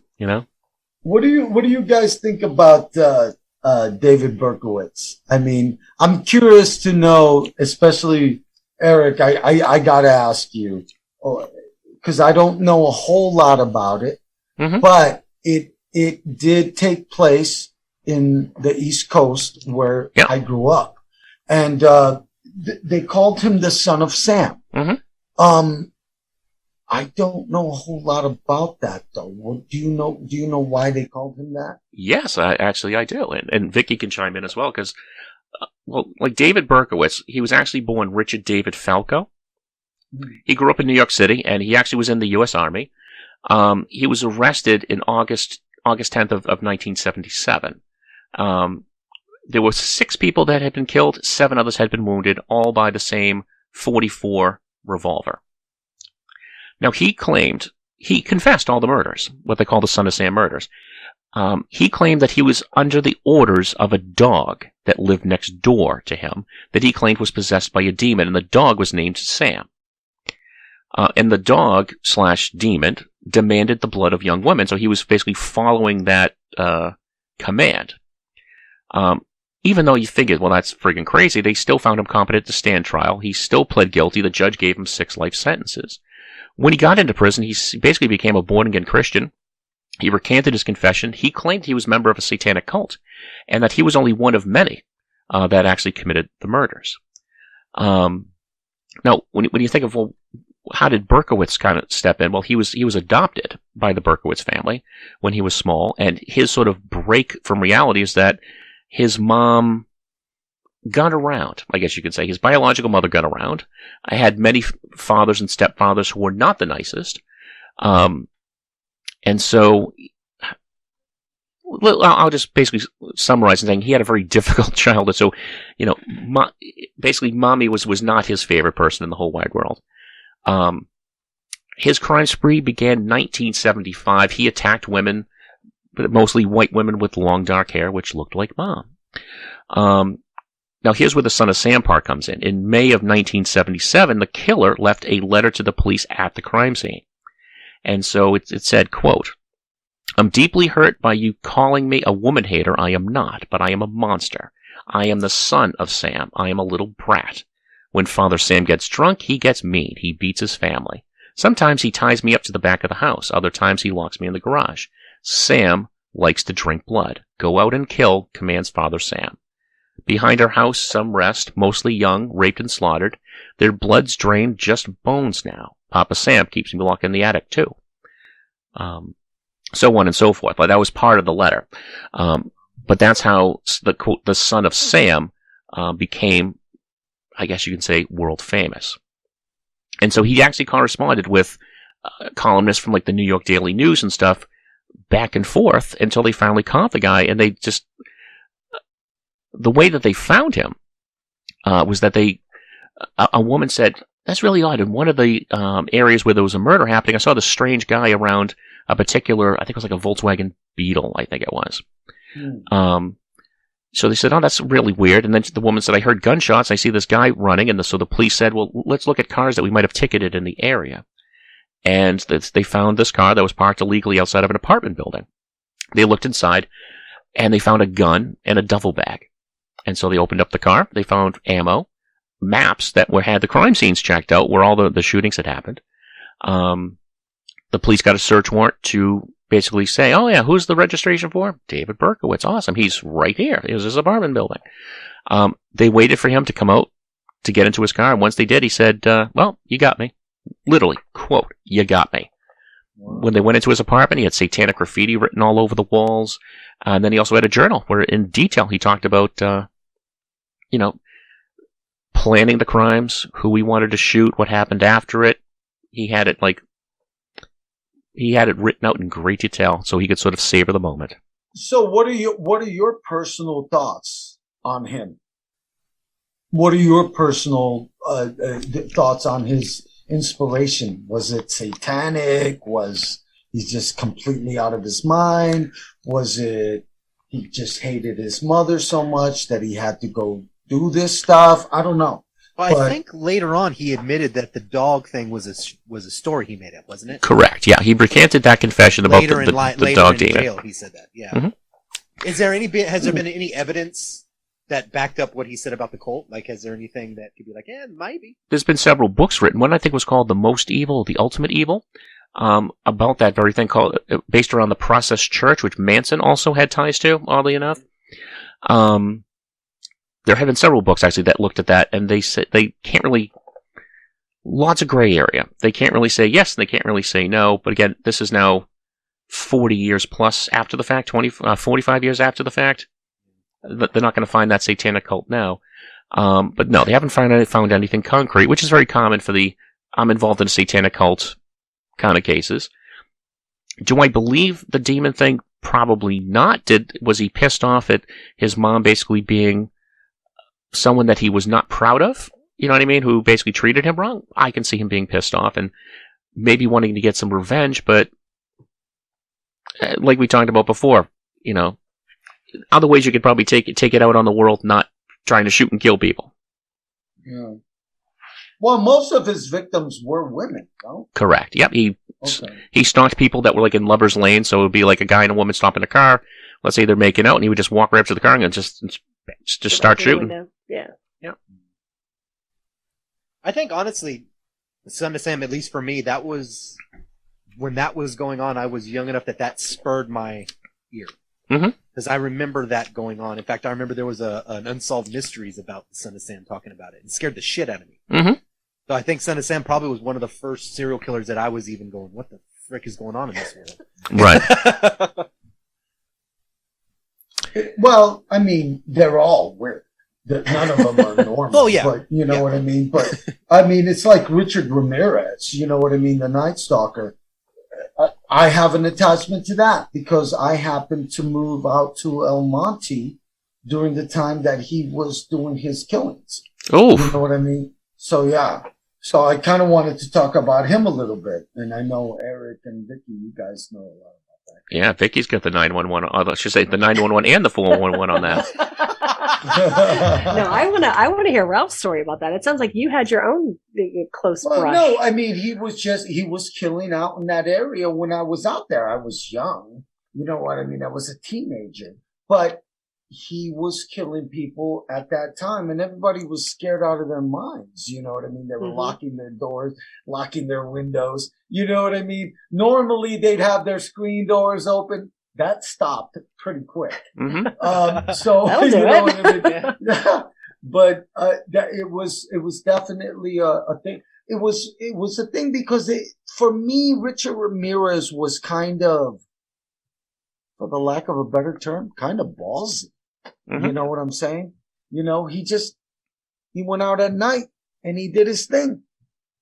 [SPEAKER 3] What do you guys think about David Berkowitz? I mean, I'm curious to know, especially Eric. I gotta ask you because I don't know a whole lot about it, but it did take place in the East Coast where I grew up, and they called him the Son of Sam. I don't know a whole lot about that, though. Do you know why they called him that?
[SPEAKER 2] Yes, I do. And Vicki can chime in as well, because, like David Berkowitz, he was actually born Richard David Falco. He grew up in New York City, and he actually was in the U.S. Army. He was arrested in August 10th of 1977. There were 6 people that had been killed, 7 others had been wounded, all by the same .44 revolver. Now, he confessed all the murders, what they call the Son of Sam murders. He claimed that he was under the orders of a dog that lived next door to him, that he claimed was possessed by a demon, and the dog was named Sam. And the dog / demon demanded the blood of young women, so he was basically following that command. Even though you figured, well, that's friggin' crazy, they still found him competent to stand trial. He still pled guilty. The judge gave him 6 life sentences. When he got into prison, he basically became a born-again Christian. He recanted his confession. He claimed he was a member of a satanic cult, and that he was only one of many that actually committed the murders. Now, when you think of, well, how did Berkowitz kind of step in? Well, he was adopted by the Berkowitz family when he was small, and his sort of break from reality is that his mom got around, I guess you could say. His biological mother got around. I had many fathers and stepfathers who were not the nicest. And so I'll just basically summarize and saying he had a very difficult childhood. So, basically mommy was not his favorite person in the whole wide world. His crime spree began in 1975. He attacked women, but mostly white women with long dark hair, which looked like mom. Now, here's where the Son of Sam part comes in. In May of 1977, the killer left a letter to the police at the crime scene. And so it said, quote, "I'm deeply hurt by you calling me a woman hater. I am not, but I am a monster. I am the son of Sam. I am a little brat. When Father Sam gets drunk, he gets mean. He beats his family. Sometimes he ties me up to the back of the house. Other times he locks me in the garage. Sam likes to drink blood. Go out and kill," commands Father Sam. "Behind our house, some rest, mostly young, raped and slaughtered. Their blood's drained, just bones now. Papa Sam keeps me locked in the attic, too." So on and so forth. Like, that was part of the letter. But that's how the Son of Sam became, I guess you can say, world famous. And so he actually corresponded with columnists from like the New York Daily News and stuff back and forth until they finally caught the guy, and they just... The way that they found him was that a woman said, "That's really odd. In one of the areas where there was a murder happening, I saw this strange guy around a particular, I think it was like a Volkswagen Beetle, I think it was." So they said, "Oh, that's really weird." And then the woman said, "I heard gunshots. I see this guy running." And so the police said, "Well, let's look at cars that we might have ticketed in the area." And they found this car that was parked illegally outside of an apartment building. They looked inside, and they found a gun and a duffel bag. And so they opened up the car. They found ammo, maps that had the crime scenes checked out where all the shootings had happened. The police got a search warrant to basically say, "Oh yeah, who's the registration for? David Berkowitz. Awesome. He's right here. Here's his apartment building." They waited for him to come out to get into his car. And once they did, he said, "Well, you got me." Literally, quote, "You got me." When they went into his apartment, he had satanic graffiti written all over the walls. And then he also had a journal where in detail he talked about, planning the crimes, who he wanted to shoot, what happened after it. He had it written out in great detail so he could sort of savor the moment.
[SPEAKER 3] So what are your personal thoughts on him? What are your personal thoughts on his inspiration? Was it satanic? Was he just completely out of his mind? Was it he just hated his mother so much that he had to go do this stuff? I don't know.
[SPEAKER 4] Well, I think later on he admitted that the dog thing was a story he made up, wasn't it?
[SPEAKER 2] Correct. Yeah, he recanted that confession about the dog demon.
[SPEAKER 4] Jail, he said that. Yeah. Mm-hmm. Has there been any evidence that backed up what he said about the cult? Like, is there anything that could be like, maybe?
[SPEAKER 2] There's been several books written. One I think was called "The Most Evil, the Ultimate Evil," about that very thing, called based around the Process Church, which Manson also had ties to. Oddly enough. There have been several books actually that looked at that, and they said they can't really. Lots of gray area. They can't really say yes, and they can't really say no. But again, this is now 40 years plus after the fact, 45 years after the fact. They're not going to find that satanic cult now. But no, they haven't found anything concrete, which is very common for the I'm involved in a satanic cult kind of cases. Do I believe the demon thing? Probably not. Was he pissed off at his mom basically being someone that he was not proud of, you know what I mean, who basically treated him wrong? I can see him being pissed off and maybe wanting to get some revenge, but like we talked about before, you know, other ways you could probably take it out on the world, not trying to shoot and kill people.
[SPEAKER 3] Yeah. Well, most of his victims were women, no?
[SPEAKER 2] Correct. Yep. He stalked people that were like in lovers' lane, so it would be like a guy and a woman stopping a car. Let's say they're making out, and he would just walk right up to the car and just start shooting.
[SPEAKER 1] Yeah.
[SPEAKER 4] Yeah. I think honestly, Son of Sam, at least for me, that was when that was going on. I was young enough that spurred my ear. Because I remember that going on. In fact, I remember there was an Unsolved Mysteries about the Son of Sam talking about it. It scared the shit out of me. So I think Son of Sam probably was one of the first serial killers that I was even going, what the frick is going on in this world?
[SPEAKER 2] Right.
[SPEAKER 3] Well, I mean, they're all weird. None of them are normal.
[SPEAKER 4] Oh, yeah.
[SPEAKER 3] But you know what I mean? But, I mean, it's like Richard Ramirez, you know what I mean? The Night Stalker. I have an attachment to that because I happened to move out to El Monte during the time that he was doing his killings.
[SPEAKER 2] Oh.
[SPEAKER 3] You know what I mean? So, yeah. So I kind of wanted to talk about him a little bit. And I know Eric and Vicki, you guys know a lot about that.
[SPEAKER 2] Yeah, Vicky's got the 911. I should say the 911 and the 411 on that.
[SPEAKER 1] No, I want to hear Ralph's story about that. It sounds like you had your own close brush.
[SPEAKER 3] No, I mean, he was killing out in that area when I was out there. I was young. You know what I mean? I was a teenager. But he was killing people at that time, and everybody was scared out of their minds. You know what I mean? They were locking their doors, locking their windows. You know what I mean? Normally, they'd have their screen doors open. That stopped pretty quick. So
[SPEAKER 1] that'll do
[SPEAKER 3] what I mean? But it was definitely a thing. It was a thing because for me, Richard Ramirez was kind of, for the lack of a better term, kind of ballsy. You know what I'm saying? You know, he went out at night and he did his thing.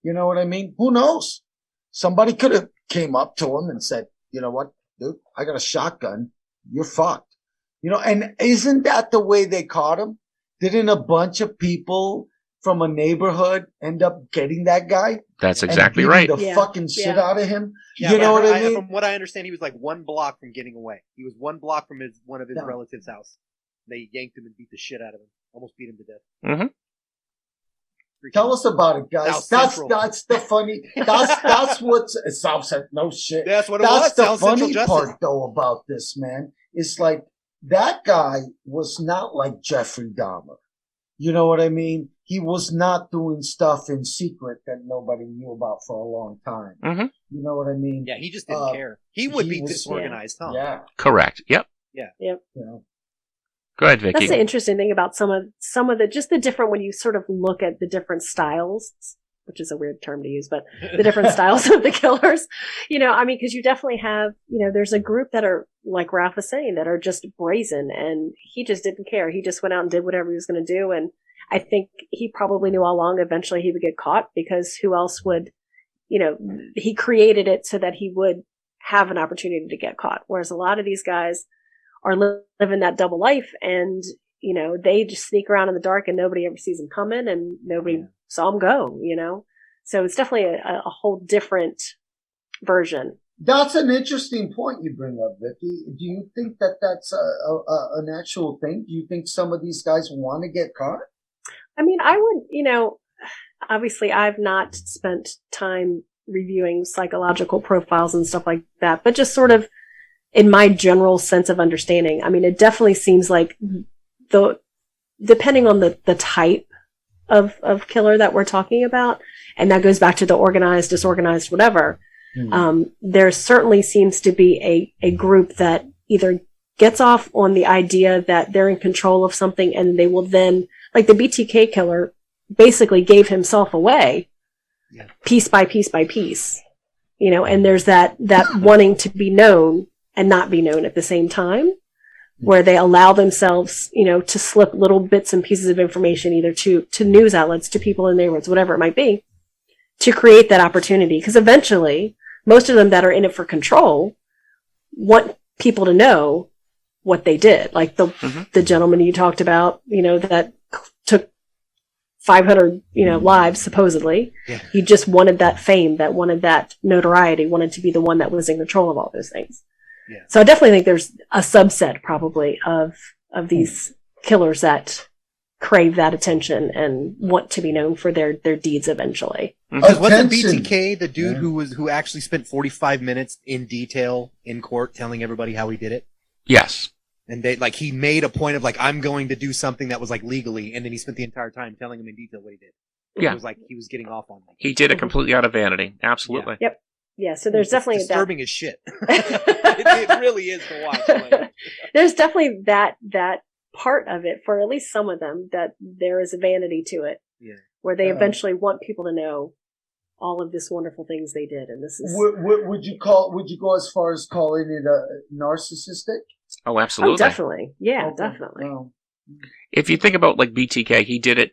[SPEAKER 3] You know what I mean? Who knows? Somebody could have came up to him and said, you know what, dude, I got a shotgun. You're fucked. You know, and isn't that the way they caught him? Didn't a bunch of people from a neighborhood end up getting that guy?
[SPEAKER 2] That's exactly right.
[SPEAKER 3] The fucking shit out of him.
[SPEAKER 4] Yeah,
[SPEAKER 3] you know what I mean?
[SPEAKER 4] From what I understand, he was like 1 block from getting away. He was 1 block from one of his relatives' house. They yanked him and beat the shit out of him. Almost beat him to death.
[SPEAKER 3] Tell us about it, guys. That's the funny. That's what's South Central. No shit.
[SPEAKER 4] That's what it
[SPEAKER 3] was.
[SPEAKER 4] That's
[SPEAKER 3] the
[SPEAKER 4] South
[SPEAKER 3] funny
[SPEAKER 4] Central
[SPEAKER 3] part,
[SPEAKER 4] Justice.
[SPEAKER 3] though, about this, man. It's like that guy was not like Jeffrey Dahmer. You know what I mean? He was not doing stuff in secret that nobody knew about for a long time. You know what I mean?
[SPEAKER 4] Yeah, he just didn't care. He would be disorganized, huh?
[SPEAKER 3] Yeah.
[SPEAKER 2] Correct. Yep.
[SPEAKER 1] Yep.
[SPEAKER 3] You know.
[SPEAKER 2] Go ahead, Vicki.
[SPEAKER 1] That's the interesting thing about some of the different, when you sort of look at the different styles, which is a weird term to use, but the different styles of the killers, you know, I mean, because you definitely have, you know, there's a group that are, like Ralph was saying, that are just brazen, and he just didn't care. He just went out and did whatever he was going to do. And I think he probably knew all along eventually he would get caught, because who else would, you know, he created it so that he would have an opportunity to get caught. Whereas a lot of these guys are living that double life, and, you know, they just sneak around in the dark and nobody ever sees them coming, and nobody saw them go, you know? So it's definitely a whole different version.
[SPEAKER 3] That's an interesting point you bring up, Vicki. Do you think that that's an actual thing? Do you think some of these guys want to get caught?
[SPEAKER 1] I mean, I would, you know, obviously I've not spent time reviewing psychological profiles and stuff like that, but just sort of in my general sense of understanding, I mean, it definitely seems like depending on the type of killer that we're talking about, and that goes back to the organized, disorganized, whatever, there certainly seems to be a group that either gets off on the idea that they're in control of something, and they will then, like the BTK killer basically gave himself away piece by piece by piece, and there's that wanting to be known and not be known at the same time, where they allow themselves, to slip little bits and pieces of information either to news outlets, to people in neighborhoods, whatever it might be, to create that opportunity. Because eventually, most of them that are in it for control want people to know what they did. Like the gentleman you talked about, that took 500, lives, supposedly. Yeah. He just wanted that fame, that wanted that notoriety, wanted to be the one that was in control of all those things. Yeah. So I definitely think there's a subset probably of these killers that crave that attention and want to be known for their deeds eventually.
[SPEAKER 4] Wasn't BTK the dude who actually spent 45 minutes in detail in court telling everybody how he did it?
[SPEAKER 2] Yes.
[SPEAKER 4] And he made a point of I'm going to do something that was legally, and then he spent the entire time telling him in detail what he did.
[SPEAKER 2] Yeah.
[SPEAKER 4] It was he was getting off on me.
[SPEAKER 2] He did it completely out of vanity. Absolutely.
[SPEAKER 1] Yeah. Yep. Yeah, so there's definitely
[SPEAKER 4] disturbing as shit. it really is to watch.
[SPEAKER 1] There's definitely that part of it for at least some of them, that there is a vanity to it, where they eventually want people to know all of this wonderful things they did, and this is.
[SPEAKER 3] Would you go as far as calling it a narcissistic?
[SPEAKER 2] Oh, absolutely.
[SPEAKER 1] Oh, definitely. Yeah, definitely. Oh.
[SPEAKER 2] If you think about BTK, he did it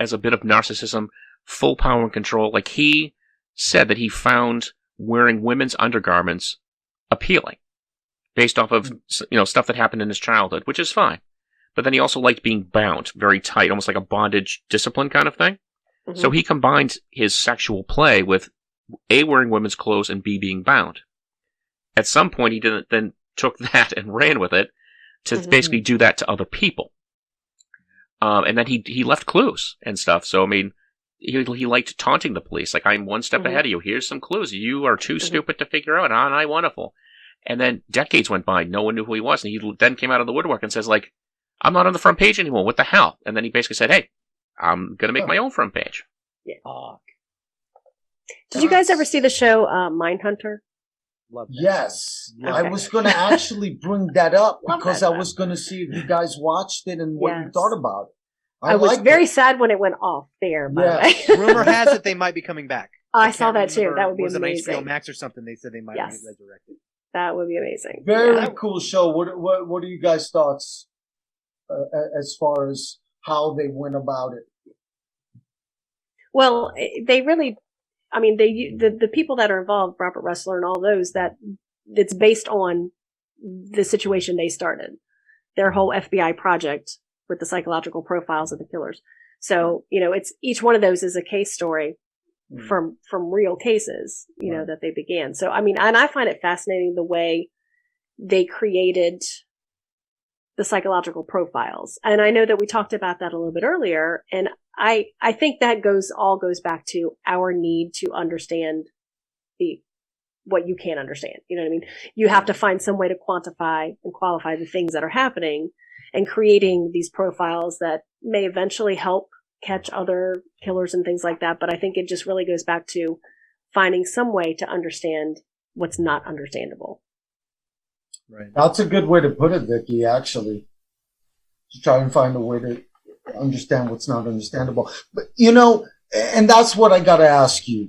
[SPEAKER 2] as a bit of narcissism, full power and control. He said that he found wearing women's undergarments appealing, based off of stuff that happened in his childhood, which is fine. But then he also liked being bound very tight, almost like a bondage discipline kind of thing. Mm-hmm. So he combined his sexual play with A, wearing women's clothes, and B, being bound. At some point, he then took that and ran with it to basically do that to other people. And then he left clues and stuff. So, I mean, he liked taunting the police. I'm one step ahead of you. Here's some clues. You are too stupid to figure out. Aren't I wonderful? And then decades went by. No one knew who he was. And he then came out of the woodwork and says, I'm not on the front page anymore. What the hell? And then he basically said, hey, I'm going to make my own front page.
[SPEAKER 1] Yeah. Did you guys ever see the show Mindhunter?
[SPEAKER 3] Yes. Okay. I was going to actually bring that up because I was going to see if you guys watched it and what you thought about it.
[SPEAKER 1] I was very sad when it went off there.
[SPEAKER 4] Rumor has it they might be coming back.
[SPEAKER 1] I saw that too. That would be amazing.
[SPEAKER 4] Was it on HBO Max or something? They said they might be resurrected.
[SPEAKER 1] That would be amazing.
[SPEAKER 3] Very cool show. What are you guys' thoughts as far as how they went about it?
[SPEAKER 1] Well, they really, I mean, the people that are involved, Robert Ressler and all those, that it's based on the situation they started, their whole FBI project with the psychological profiles of the killers. So, it's each one of those is a case story from real cases, that they began. So, I mean, and I find it fascinating the way they created the psychological profiles. And I know that we talked about that a little bit earlier. And I think that all goes back to our need to understand what you can't understand. You know what I mean? You have to find some way to quantify and qualify the things that are happening, and creating these profiles that may eventually help catch other killers and things like that. But I think it just really goes back to finding some way to understand what's not understandable.
[SPEAKER 3] Right. That's a good way to put it, Vicki, actually. To try and find a way to understand what's not understandable. But, and that's what I got to ask you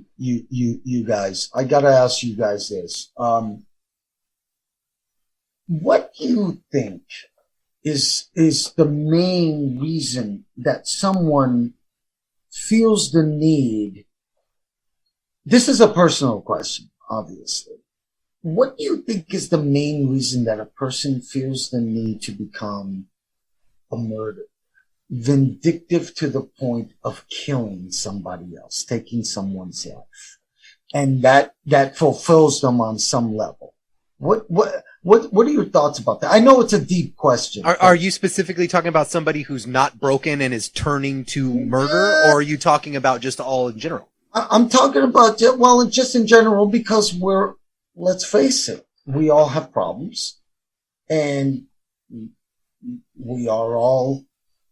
[SPEAKER 3] guys. I got to ask you guys this. What do you think is the main reason that someone feels the need? This is a personal question, obviously. What do you think is the main reason that a person feels the need to become a murderer? Vindictive to the point of killing somebody else, taking someone's life. And that fulfills them on some level. What are your thoughts about that? I know it's a deep question.
[SPEAKER 4] Are you specifically talking about somebody who's not broken and is turning to murder, or are you talking about just all in general?
[SPEAKER 3] I'm talking about, well, just in general, because let's face it, we all have problems, and we are all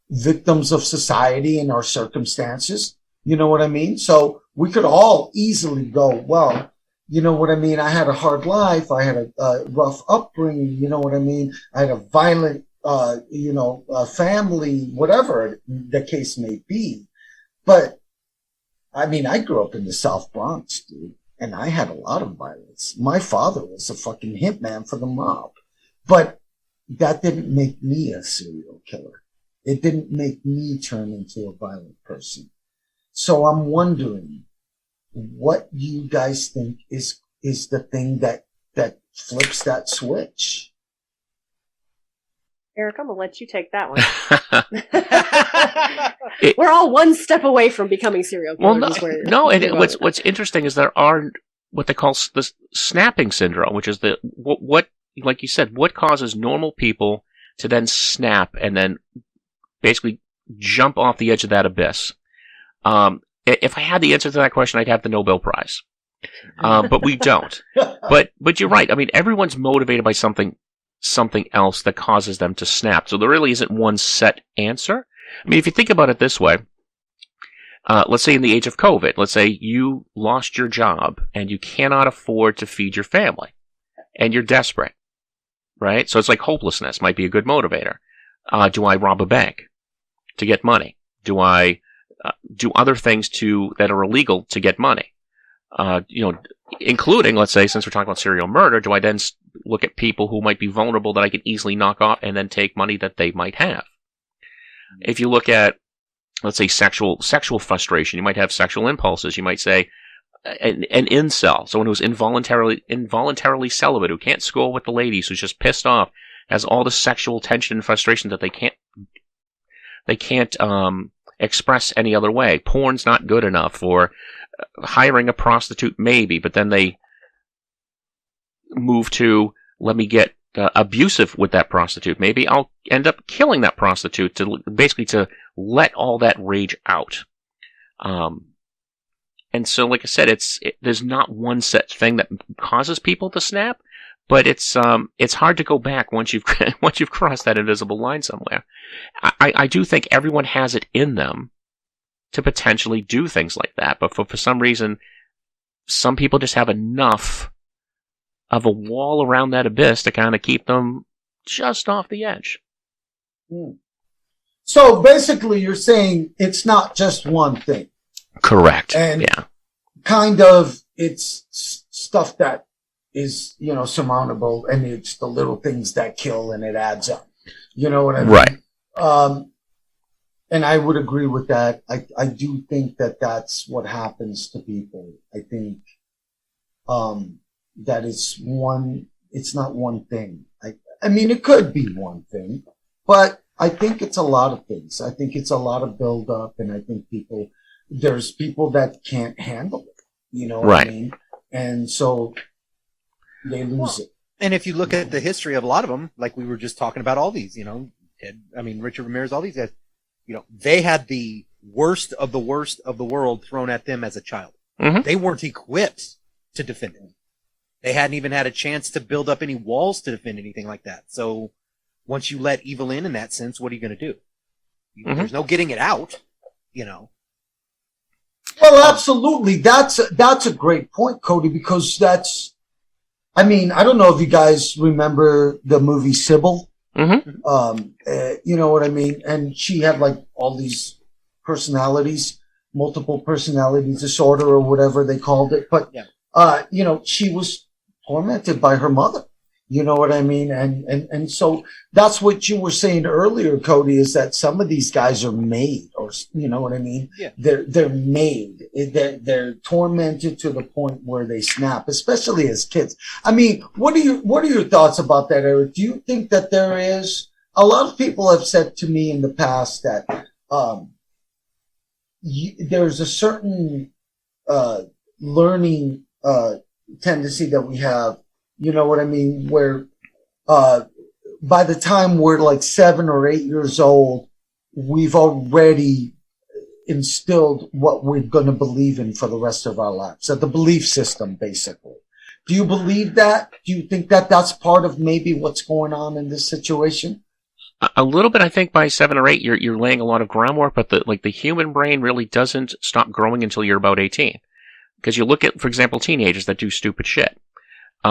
[SPEAKER 3] victims of society and our circumstances. You know what I mean? So we could all easily go, well, you know what I mean? I had a hard life. I had a rough upbringing. You know what I mean? I had a violent, family, whatever the case may be. But I mean, I grew up in the South Bronx, dude, and I had a lot of violence. My father was a fucking hitman for the mob, but that didn't make me a serial killer. It didn't make me turn into a violent person. So I'm wondering, what you guys think is the thing that flips that switch?
[SPEAKER 1] Eric, I'm gonna let you take that one. We're all one step away from becoming serial killers.
[SPEAKER 2] What's interesting is there are what they call the snapping syndrome, which is what like you said, what causes normal people to then snap and then basically jump off the edge of that abyss. If I had the answer to that question, I'd have the Nobel Prize. But we don't. But you're right. I mean, everyone's motivated by something else that causes them to snap. So there really isn't one set answer. I mean, if you think about it this way, let's say in the age of COVID, let's say you lost your job and you cannot afford to feed your family and you're desperate, right? So it's like hopelessness might be a good motivator. Do I rob a bank to get money? Do I do other things that are illegal to get money? Including, let's say, since we're talking about serial murder, do I then look at people who might be vulnerable that I can easily knock off and then take money that they might have? If you look at, let's say, sexual frustration, you might have sexual impulses. You might say an incel, someone who's involuntarily celibate, who can't score with the ladies, who's just pissed off, has all the sexual tension and frustration that they can't express any other way. Porn's not good enough, or hiring a prostitute maybe, but then they move to, let me get abusive with that prostitute. Maybe I'll end up killing that prostitute to let all that rage out. And so, like I said, there's not one set thing that causes people to snap, but it's hard to go back once you've crossed that invisible line somewhere. I do think everyone has it in them to potentially do things like that, but for some reason, some people just have enough of a wall around that abyss to kind of keep them just off the edge.
[SPEAKER 3] So basically, you're saying it's not just one thing.
[SPEAKER 2] Correct.
[SPEAKER 3] And
[SPEAKER 2] yeah,
[SPEAKER 3] kind of it's stuff that is, surmountable, and it's the little things that kill, and it adds up. You know what I mean?
[SPEAKER 2] Right.
[SPEAKER 3] And I would agree with that. I do think that that's what happens to people. I think that it's not one thing. I mean, it could be one thing, but I think it's a lot of things. I think it's a lot of build up, and I think there's people that can't handle it. You know what I mean? And so they lose it.
[SPEAKER 4] And if you look at the history of a lot of them, like we were just talking about all these, Richard Ramirez, all these guys, they had the worst of the world thrown at them as a child.
[SPEAKER 2] Mm-hmm.
[SPEAKER 4] They weren't equipped to defend it. They hadn't even had a chance to build up any walls to defend anything like that. So once you let evil in that sense, what are you going to do? Mm-hmm. There's no getting it out,
[SPEAKER 3] Well, absolutely. That's a great point, Cody, because I don't know if you guys remember the movie Sybil.
[SPEAKER 2] Mm-hmm.
[SPEAKER 3] You know what I mean? And she had like all these personalities, multiple personality disorder or whatever they called it. But, she was tormented by her mother. You know what I mean? And so that's what you were saying earlier, Cody, is that some of these guys are made, or you know what I mean?
[SPEAKER 4] Yeah.
[SPEAKER 3] They're made. They're tormented to the point where they snap, especially as kids. I mean, what are your thoughts about that, Eric? Do you think that there is, a lot of people have said to me in the past that there's a certain learning tendency that we have, You know what I mean? Where by the time we're like 7 or 8 years old, we've already instilled what we're going to believe in for the rest of our lives. So the belief system, basically. Do you believe that? Do you think that that's part of maybe what's going on in this situation?
[SPEAKER 2] A little bit, I think, by 7 or 8, you're laying a lot of groundwork, but the human brain really doesn't stop growing until you're about 18. Because you look at, for example, teenagers that do stupid shit,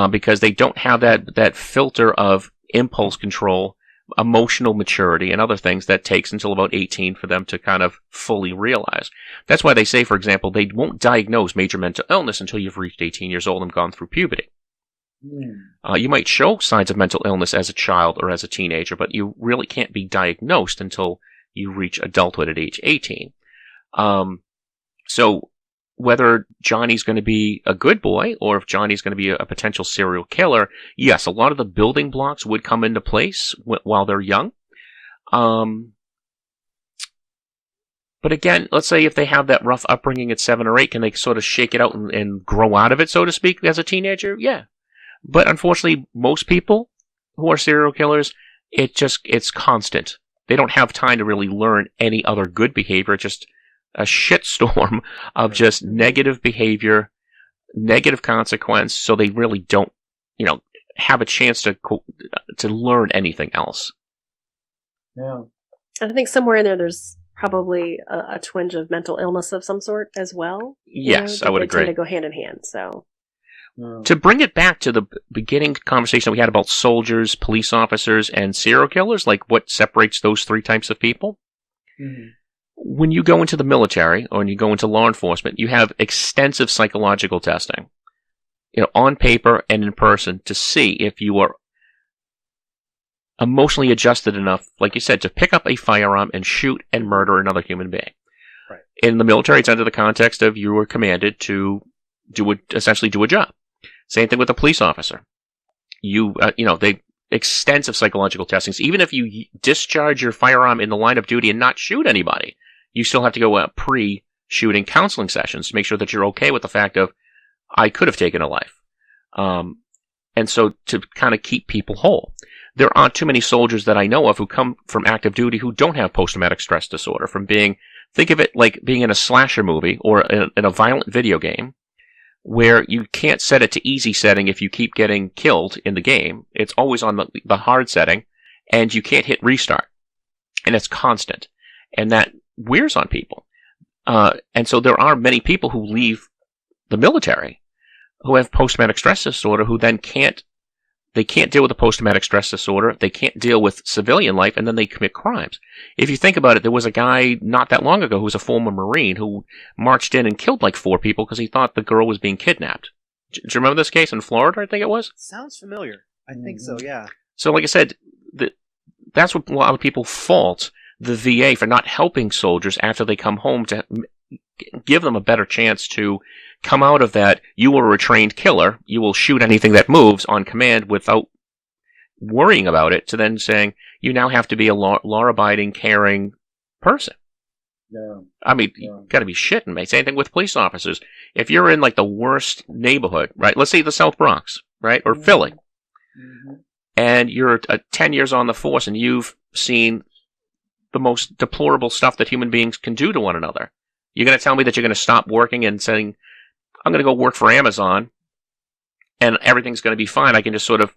[SPEAKER 2] because they don't have that filter of impulse control, emotional maturity, and other things that takes until about 18 for them to kind of fully realize. That's why they say, for example, they won't diagnose major mental illness until you've reached 18 years old and gone through puberty. You might show signs of mental illness as a child or as a teenager, but you really can't be diagnosed until you reach adulthood at age 18. So whether Johnny's going to be a good boy or if Johnny's going to be a potential serial killer, yes, a lot of the building blocks would come into place while they're young. But again, let's say if they have that rough upbringing at 7 or 8, can they sort of shake it out and grow out of it, so to speak, as a teenager? Yeah. But unfortunately, most people who are serial killers, it's constant. They don't have time to really learn any other good behavior. It's just a shitstorm of just negative behavior, negative consequence, so they really don't, have a chance to learn anything else.
[SPEAKER 3] Yeah.
[SPEAKER 1] And I think somewhere in there's probably a twinge of mental illness of some sort as well.
[SPEAKER 2] Yes, I would agree.
[SPEAKER 1] They tend to go hand in hand, so...
[SPEAKER 2] To bring it back to the beginning conversation we had about soldiers, police officers, and serial killers, like what separates those 3 types of people.
[SPEAKER 3] Mm-hmm.
[SPEAKER 2] When you go into the military or when you go into law enforcement, you have extensive psychological testing, on paper and in person, to see if you are emotionally adjusted enough, like you said, to pick up a firearm and shoot and murder another human being.
[SPEAKER 4] Right.
[SPEAKER 2] In the military, it's under the context of you were commanded to essentially do a job. Same thing with a police officer. They extensive psychological testings. Even if you discharge your firearm in the line of duty and not shoot anybody, you still have to go pre-shooting counseling sessions to make sure that you're okay with the fact of, I could have taken a life. And so to kind of keep people whole. There aren't too many soldiers that I know of who come from active duty who don't have post-traumatic stress disorder think of it like being in a slasher movie or in a violent video game, where you can't set it to easy setting if you keep getting killed in the game. It's always on the hard setting, and you can't hit restart. And it's constant. And that wears on people. And so there are many people who leave the military who have post-traumatic stress disorder who then can't deal with the post-traumatic stress disorder, they can't deal with civilian life, and then they commit crimes. If you think about it, there was a guy not that long ago who was a former Marine who marched in and killed like 4 people because he thought the girl was being kidnapped. Do you remember this case in Florida, I think it was?
[SPEAKER 4] Sounds familiar. I think so, yeah.
[SPEAKER 2] So like I said, that's what a lot of people fault the VA for not helping soldiers after they come home to give them a better chance to come out of that. You are a trained killer. You will shoot anything that moves on command without worrying about it, to then saying you now have to be a law-abiding, caring person.
[SPEAKER 3] Yeah.
[SPEAKER 2] I mean, you got to be shitting me. Same thing with police officers. If you're in like the worst neighborhood, right? Let's say the South Bronx, right? Or Philly.
[SPEAKER 3] Mm-hmm.
[SPEAKER 2] And you're 10 years on the force and you've seen the most deplorable stuff that human beings can do to one another. You're going to tell me that you're going to stop working and saying, I'm going to go work for Amazon and everything's going to be fine. I can just sort of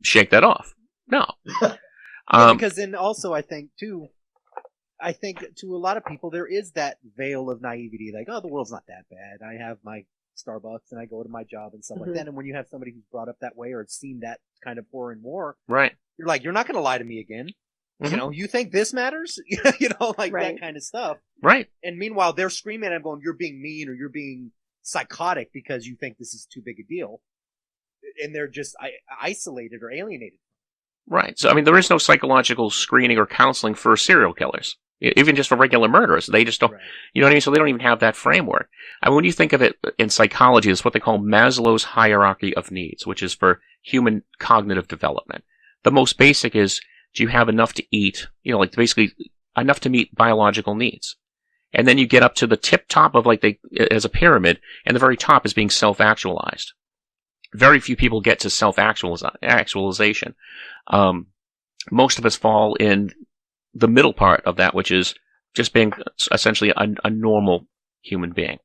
[SPEAKER 2] shake that off. No.
[SPEAKER 4] Because then also I think to a lot of people there is that veil of naivety, like, oh, the world's not that bad. I have my Starbucks and I go to my job and stuff like that. And when you have somebody who's brought up that way or seen that kind of horror and war,
[SPEAKER 2] right?
[SPEAKER 4] You're like, you're not going to lie to me again.
[SPEAKER 2] Mm-hmm.
[SPEAKER 4] You think this matters? That kind of stuff.
[SPEAKER 2] Right.
[SPEAKER 4] And meanwhile, they're screaming at him going, you're being mean or you're being psychotic because you think this is too big a deal. And they're just isolated or alienated.
[SPEAKER 2] Right. So, I mean, there is no psychological screening or counseling for serial killers. Even just for regular murderers. They just don't, you know what I mean? So they don't even have that framework. I mean, when you think of it in psychology, it's what they call Maslow's hierarchy of needs, which is for human cognitive development. The most basic is, do you have enough to eat? Basically enough to meet biological needs. And then you get up to the tip top of as a pyramid, and the very top is being self-actualized. very few people get to self-actualization. Most of us fall in the middle part of that, which is just being essentially a normal human being.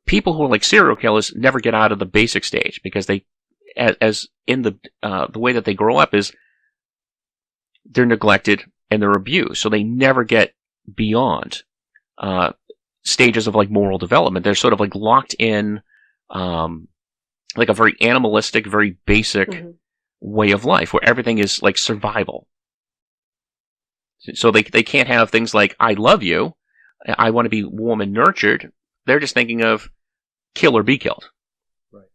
[SPEAKER 2] People who are like serial killers never get out of the basic stage because they, as in the way that they grow up is they're neglected and they're abused, so they never get beyond stages of like moral development. They're sort of like locked in like a very animalistic, very basic way of life where everything is like survival. So they can't have things like I love you, I want to be warm and nurtured. They're just thinking of kill or be killed.
[SPEAKER 4] Right.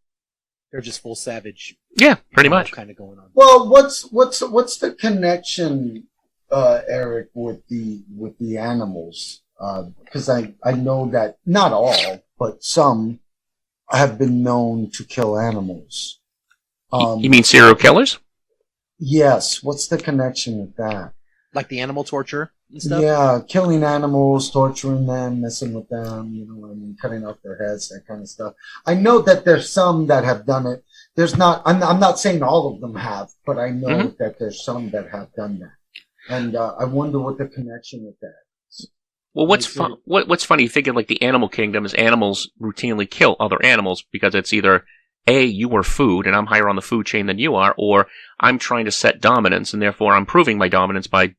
[SPEAKER 4] They're just full savage.
[SPEAKER 2] Yeah, pretty much.
[SPEAKER 4] Kind of going on.
[SPEAKER 3] Well, what's the connection, Eric, with the animals? Because I know that not all, but some have been known to kill animals.
[SPEAKER 2] You mean serial killers?
[SPEAKER 3] Yes. What's the connection with that?
[SPEAKER 4] Like the animal torture and stuff?
[SPEAKER 3] Yeah, killing animals, torturing them, messing with them, you know what I mean, cutting off their heads, that kind of stuff. I know that there's some that have done it. There's not, I'm not saying all of them have, but I know that there's some that have done that. And I wonder what the connection with that is.
[SPEAKER 2] Well, what's funny, you think of like the animal kingdom is animals routinely kill other animals because it's either A, you are food and I'm higher on the food chain than you are, or I'm trying to set dominance and therefore I'm proving my dominance by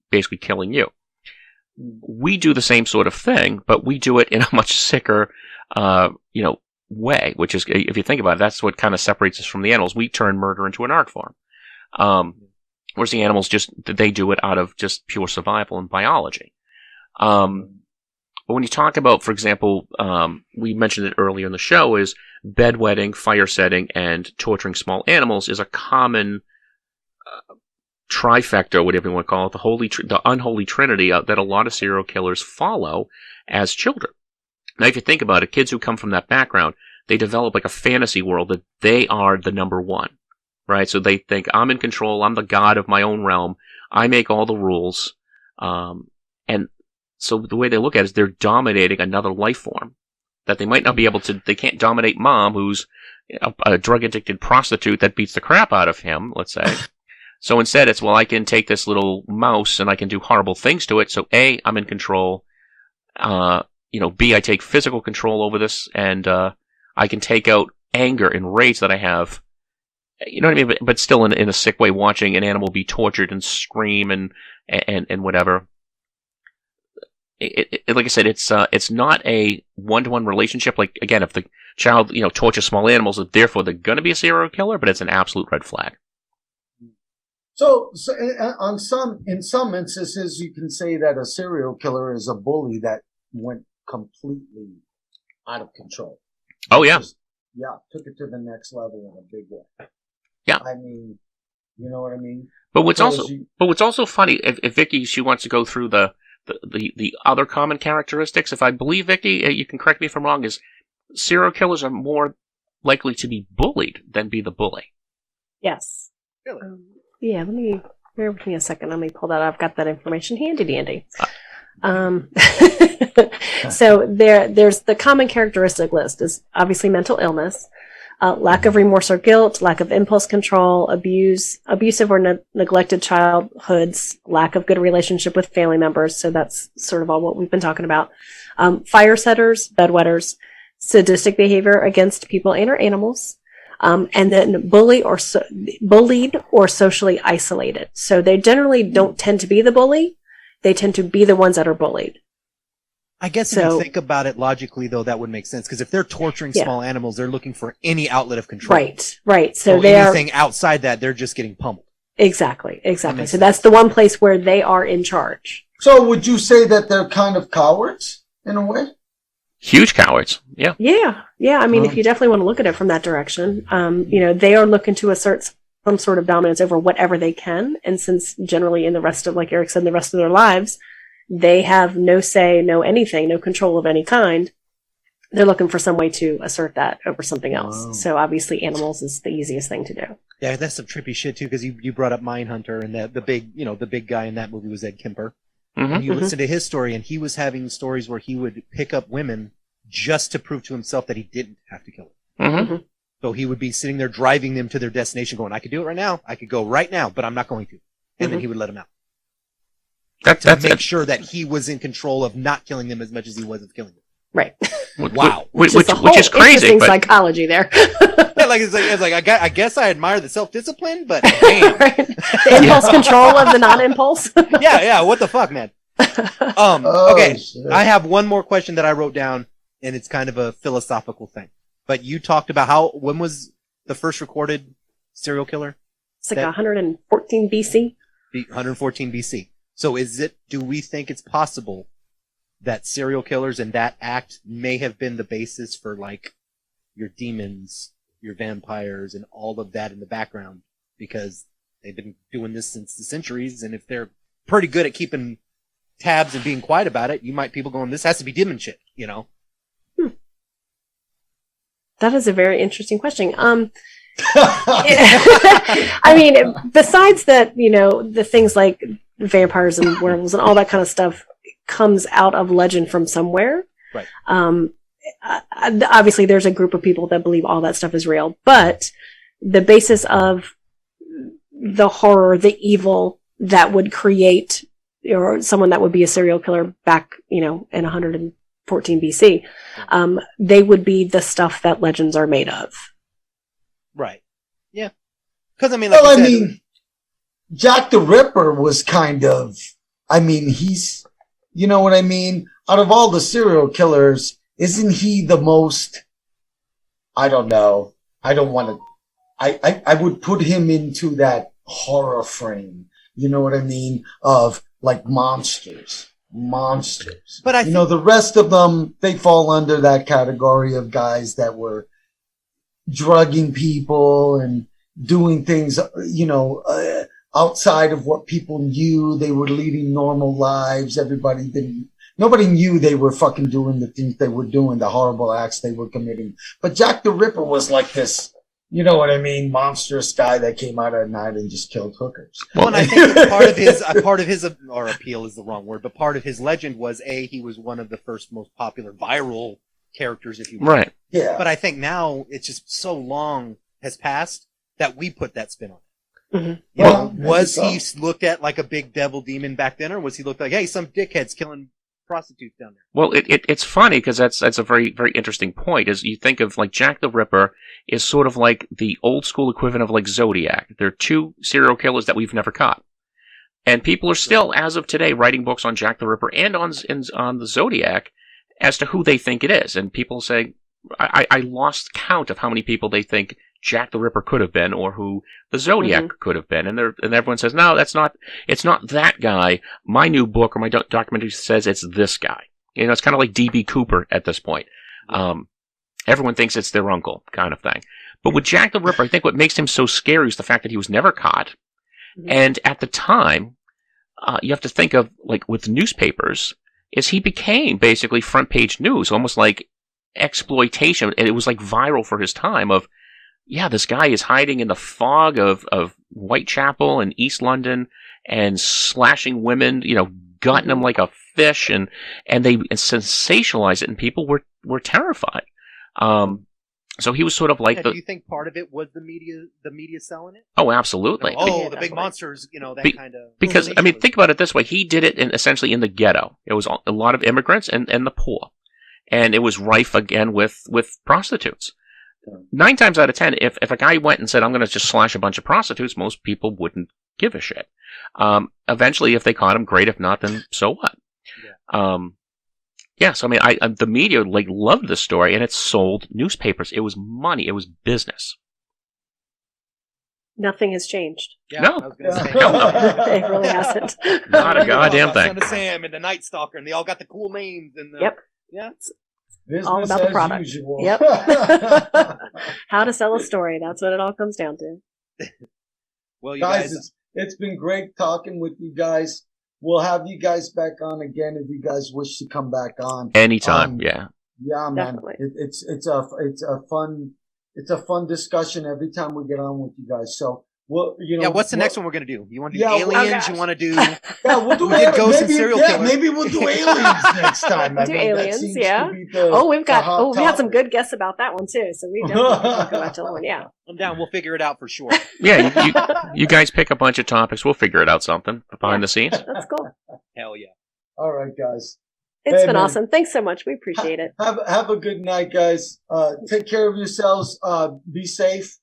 [SPEAKER 2] basically killing you. We do the same sort of thing, but we do it in a much sicker, way, which is, if you think about it, that's what kind of separates us from the animals. We turn murder into an art form. Whereas the animals they do it out of just pure survival and biology. But when you talk about, for example, we mentioned it earlier in the show, is bedwetting, fire setting, and torturing small animals is a common trifecta, whatever you want to call it, the unholy trinity that a lot of serial killers follow as children. Now, if you think about it, kids who come from that background, they develop like a fantasy world that they are the number one, right? So they think, I'm in control, I'm the god of my own realm, I make all the rules, and so the way they look at it is they're dominating another life form that they might not be able to, they can't dominate mom, who's a drug-addicted prostitute that beats the crap out of him, let's say. So instead it's, well, I can take this little mouse and I can do horrible things to it. So A, I'm in control. B, I take physical control over this, and I can take out anger and rage that I have. You know what I mean? But still in a sick way, watching an animal be tortured and scream and whatever. Like I said, it's not a one-to-one relationship. Like, again, if the child, tortures small animals, therefore they're going to be a serial killer, but it's an absolute red flag.
[SPEAKER 3] So in some instances, you can say that a serial killer is a bully that went completely out of control.
[SPEAKER 2] Oh, yeah.
[SPEAKER 3] Took it to the next level in a big way.
[SPEAKER 2] Yeah.
[SPEAKER 3] I mean, you know what I mean?
[SPEAKER 2] But what's also funny, if Vicki, she wants to go through the other common characteristics, if I believe Vicki, you can correct me if I'm wrong, is serial killers are more likely to be bullied than be the bully.
[SPEAKER 1] Yes.
[SPEAKER 4] Really?
[SPEAKER 1] Yeah, bear with me a second. Let me pull that up. I've got that information handy dandy. So there's the common characteristic list is obviously mental illness, lack of remorse or guilt, lack of impulse control, abusive or neglected childhoods, lack of good relationship with family members. So that's sort of all what we've been talking about. Fire setters, bedwetters, sadistic behavior against people and or animals. And then bullied or socially isolated. So they generally don't tend to be the bully. They tend to be the ones that are bullied.
[SPEAKER 4] I guess if you think about it logically, though, that would make sense. Because if they're torturing small animals, they're looking for any outlet of control.
[SPEAKER 1] Right. So
[SPEAKER 4] anything outside that, they're just getting pummeled.
[SPEAKER 1] Exactly. So that's the one place where they are in charge.
[SPEAKER 3] So would you say that they're kind of cowards in a way?
[SPEAKER 2] Huge cowards. Yeah.
[SPEAKER 1] Yeah. I mean, if you definitely want to look at it from that direction, they are looking to assert some sort of dominance over whatever they can. And since generally in the rest of, like Eric said, the rest of their lives, they have no say, no anything, no control of any kind, they're looking for some way to assert that over something else. Wow. So obviously animals is the easiest thing to do.
[SPEAKER 4] Yeah, that's some trippy shit too, because you brought up Mindhunter, and the big guy in that movie was Ed Kemper. Mm-hmm. And you listen to his story, and he was having stories where he would pick up women just to prove to himself that he didn't have to kill them.
[SPEAKER 2] Mm-hmm.
[SPEAKER 4] So he would be sitting there driving them to their destination going, I could do it right now. I could go right now, but I'm not going to. And then he would let them out. To make sure that he was in control of not killing them as much as he was of killing them.
[SPEAKER 1] Right.
[SPEAKER 4] Wow.
[SPEAKER 2] Which is crazy. But
[SPEAKER 1] psychology there.
[SPEAKER 4] Yeah, it's like I guess I admire the self-discipline, but damn.
[SPEAKER 1] Right. The impulse control of the non-impulse.
[SPEAKER 4] Yeah, what the fuck, man? Okay, shit. I have one more question that I wrote down, and it's kind of a philosophical thing. But you talked about when was the first recorded serial killer?
[SPEAKER 1] It's like 114 BC.
[SPEAKER 4] 114 BC. So do we think it's possible that serial killers and that act may have been the basis for like your demons, your vampires, and all of that in the background? Because they've been doing this since the centuries, and if they're pretty good at keeping tabs and being quiet about it, people going, this has to be demon shit, you know?
[SPEAKER 1] That is a very interesting question. I mean, besides that, the things like vampires and werewolves and all that kind of stuff comes out of legend from somewhere.
[SPEAKER 4] Right.
[SPEAKER 1] Obviously, there's a group of people that believe all that stuff is real, but the basis of the horror, the evil that would create, or someone that would be a serial killer back, in 114 BC, they would be the stuff that legends are made of.
[SPEAKER 4] Right. Yeah. Because I mean,
[SPEAKER 3] Jack the Ripper was kind of, he's, you know what I mean? Out of all the serial killers, isn't he the most, I don't know. I don't want to, I would put him into that horror frame. You know what I mean? Of like monsters. But I think the rest of them, they fall under that category of guys that were drugging people and doing things, outside of what people knew. They were leading normal lives. Nobody knew they were fucking doing the things they were doing, the horrible acts they were committing. But Jack the Ripper was like this, you know what I mean, monstrous guy that came out at night and just killed hookers.
[SPEAKER 4] Well, and I think part of his, or appeal is the wrong word, but part of his legend was he was one of the first most popular viral characters, if you will.
[SPEAKER 2] Right.
[SPEAKER 3] Yeah.
[SPEAKER 4] But I think now it's just so long has passed that we put that spin on it.
[SPEAKER 1] Mm-hmm.
[SPEAKER 4] Was he looked at like a big devil demon back then, or was he looked like, hey, some dickhead's killing prostitutes down there?
[SPEAKER 2] Well, it's funny because that's a very, very interesting point. Is you think of like Jack the Ripper is sort of like the old school equivalent of like Zodiac. They're two serial killers that we've never caught, and people are still, as of today, writing books on Jack the Ripper and on the Zodiac as to who they think it is. And people say, I lost count of how many people they think Jack the Ripper could have been, or who the Zodiac could have been, and everyone says, no, it's not that guy. My new book or my documentary says it's this guy. It's kind of like D.B. Cooper at this point. Everyone thinks it's their uncle, kind of thing. But with Jack the Ripper, I think what makes him so scary is the fact that he was never caught, and at the time, you have to think of like with newspapers, is he became basically front page news, almost like exploitation, and it was like viral for his time of. Yeah, this guy is hiding in the fog of Whitechapel and East London and slashing women, gutting them like a fish, and they sensationalize it, and people were terrified. So he was sort of like
[SPEAKER 4] do you think part of it was the media selling it?
[SPEAKER 2] Oh, absolutely.
[SPEAKER 4] The big monsters, that kind of...
[SPEAKER 2] Because, think about it this way. He did it essentially in the ghetto. It was a lot of immigrants and the poor. And it was rife again with prostitutes. 9 times out of 10, if a guy went and said, I'm going to just slash a bunch of prostitutes, most people wouldn't give a shit. Eventually, if they caught him, great. If not, then so what? Yeah. So, the media loved the story, and it sold newspapers. It was money. It was business.
[SPEAKER 1] Nothing has changed.
[SPEAKER 4] Yeah,
[SPEAKER 2] no.
[SPEAKER 4] I was gonna say.
[SPEAKER 2] No.
[SPEAKER 1] It really hasn't.
[SPEAKER 2] Not a goddamn thing.
[SPEAKER 4] Son of Sam and the Night Stalker, and they all got the cool names. And
[SPEAKER 1] Yep.
[SPEAKER 4] Yeah.
[SPEAKER 3] Business
[SPEAKER 1] all about the product.
[SPEAKER 3] Usual.
[SPEAKER 1] Yep. How to sell a story. That's what it all comes down to.
[SPEAKER 4] Well, you
[SPEAKER 3] guys, it's been great talking with you guys. We'll have you guys back on again if you guys wish to come back on.
[SPEAKER 2] Anytime, yeah.
[SPEAKER 3] Yeah, man.
[SPEAKER 1] Definitely.
[SPEAKER 3] It's a fun discussion every time we get on with you guys. So Well,
[SPEAKER 4] what's the next one we're gonna do? You want to do
[SPEAKER 3] Yeah,
[SPEAKER 4] aliens?
[SPEAKER 1] oh,
[SPEAKER 4] You want to do?
[SPEAKER 3] Yeah, we'll do
[SPEAKER 4] We did ghosts and
[SPEAKER 3] maybe,
[SPEAKER 4] serial
[SPEAKER 3] yeah,
[SPEAKER 4] killers.
[SPEAKER 3] maybe we'll do aliens next time. I
[SPEAKER 1] Do
[SPEAKER 3] mean, that
[SPEAKER 1] aliens,
[SPEAKER 3] seems
[SPEAKER 1] yeah.
[SPEAKER 3] to be the-
[SPEAKER 1] Oh, we've got.
[SPEAKER 3] the hot
[SPEAKER 1] Oh, we had some
[SPEAKER 3] topic.
[SPEAKER 1] good guests about that one too. So we definitely can talk about that one. Yeah.
[SPEAKER 4] I'm down. We'll figure it out for sure.
[SPEAKER 2] Yeah, you guys pick a bunch of topics. We'll figure it out something behind the scenes.
[SPEAKER 1] That's cool.
[SPEAKER 4] Hell yeah.
[SPEAKER 3] All right, guys.
[SPEAKER 1] It's
[SPEAKER 3] Hey,
[SPEAKER 1] been
[SPEAKER 3] man.
[SPEAKER 1] awesome. Thanks so much. We appreciate it.
[SPEAKER 3] Have a good night, guys. Take care of yourselves. Be safe.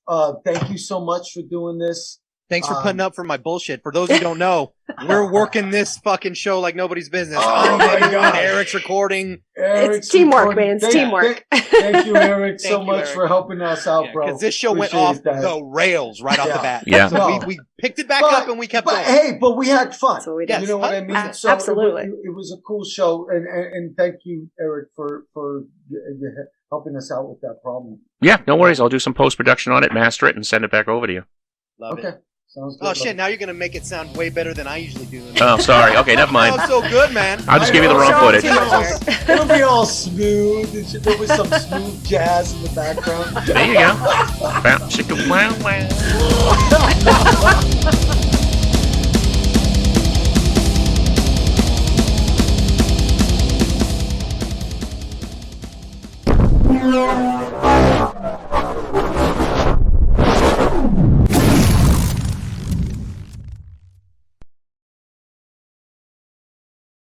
[SPEAKER 3] Thank you so much for doing this.
[SPEAKER 4] Thanks for putting up for my bullshit. For those who don't know, we're working this fucking show like nobody's business.
[SPEAKER 3] Oh
[SPEAKER 4] I'm
[SPEAKER 3] my
[SPEAKER 4] doing
[SPEAKER 3] God.
[SPEAKER 4] Eric's recording.
[SPEAKER 3] Eric's
[SPEAKER 1] It's teamwork,
[SPEAKER 3] recording.
[SPEAKER 1] man. It's teamwork.
[SPEAKER 3] Thank you, Eric, so
[SPEAKER 4] Thank you,
[SPEAKER 3] much
[SPEAKER 4] Eric.
[SPEAKER 3] for helping us out, bro.
[SPEAKER 4] Because this show went
[SPEAKER 3] Appreciate
[SPEAKER 4] off
[SPEAKER 3] that.
[SPEAKER 4] the rails right off the bat.
[SPEAKER 2] Yeah.
[SPEAKER 4] So
[SPEAKER 3] No.
[SPEAKER 4] we picked it back up and we kept
[SPEAKER 3] but
[SPEAKER 4] going.
[SPEAKER 3] hey, but we had fun.
[SPEAKER 1] That's what we
[SPEAKER 4] Yes.
[SPEAKER 1] did.
[SPEAKER 3] You know what I mean?
[SPEAKER 1] Absolutely.
[SPEAKER 3] It was a cool show, and thank you, Eric, for helping us out with that problem.
[SPEAKER 2] Yeah, no worries. I'll do some post production on it, master it, and send it back over to you.
[SPEAKER 4] Love
[SPEAKER 3] Okay,
[SPEAKER 4] it.
[SPEAKER 3] sounds good.
[SPEAKER 4] Oh shit! Now you're gonna make it sound way better than I usually do.
[SPEAKER 2] Oh, sorry. Okay, never mind.
[SPEAKER 4] Sounds so good, man.
[SPEAKER 2] I'll just give you the wrong footage.
[SPEAKER 3] It'll be all smooth. There'll be some smooth jazz in the background.
[SPEAKER 2] There you go. Bow, chicka, wow, wow.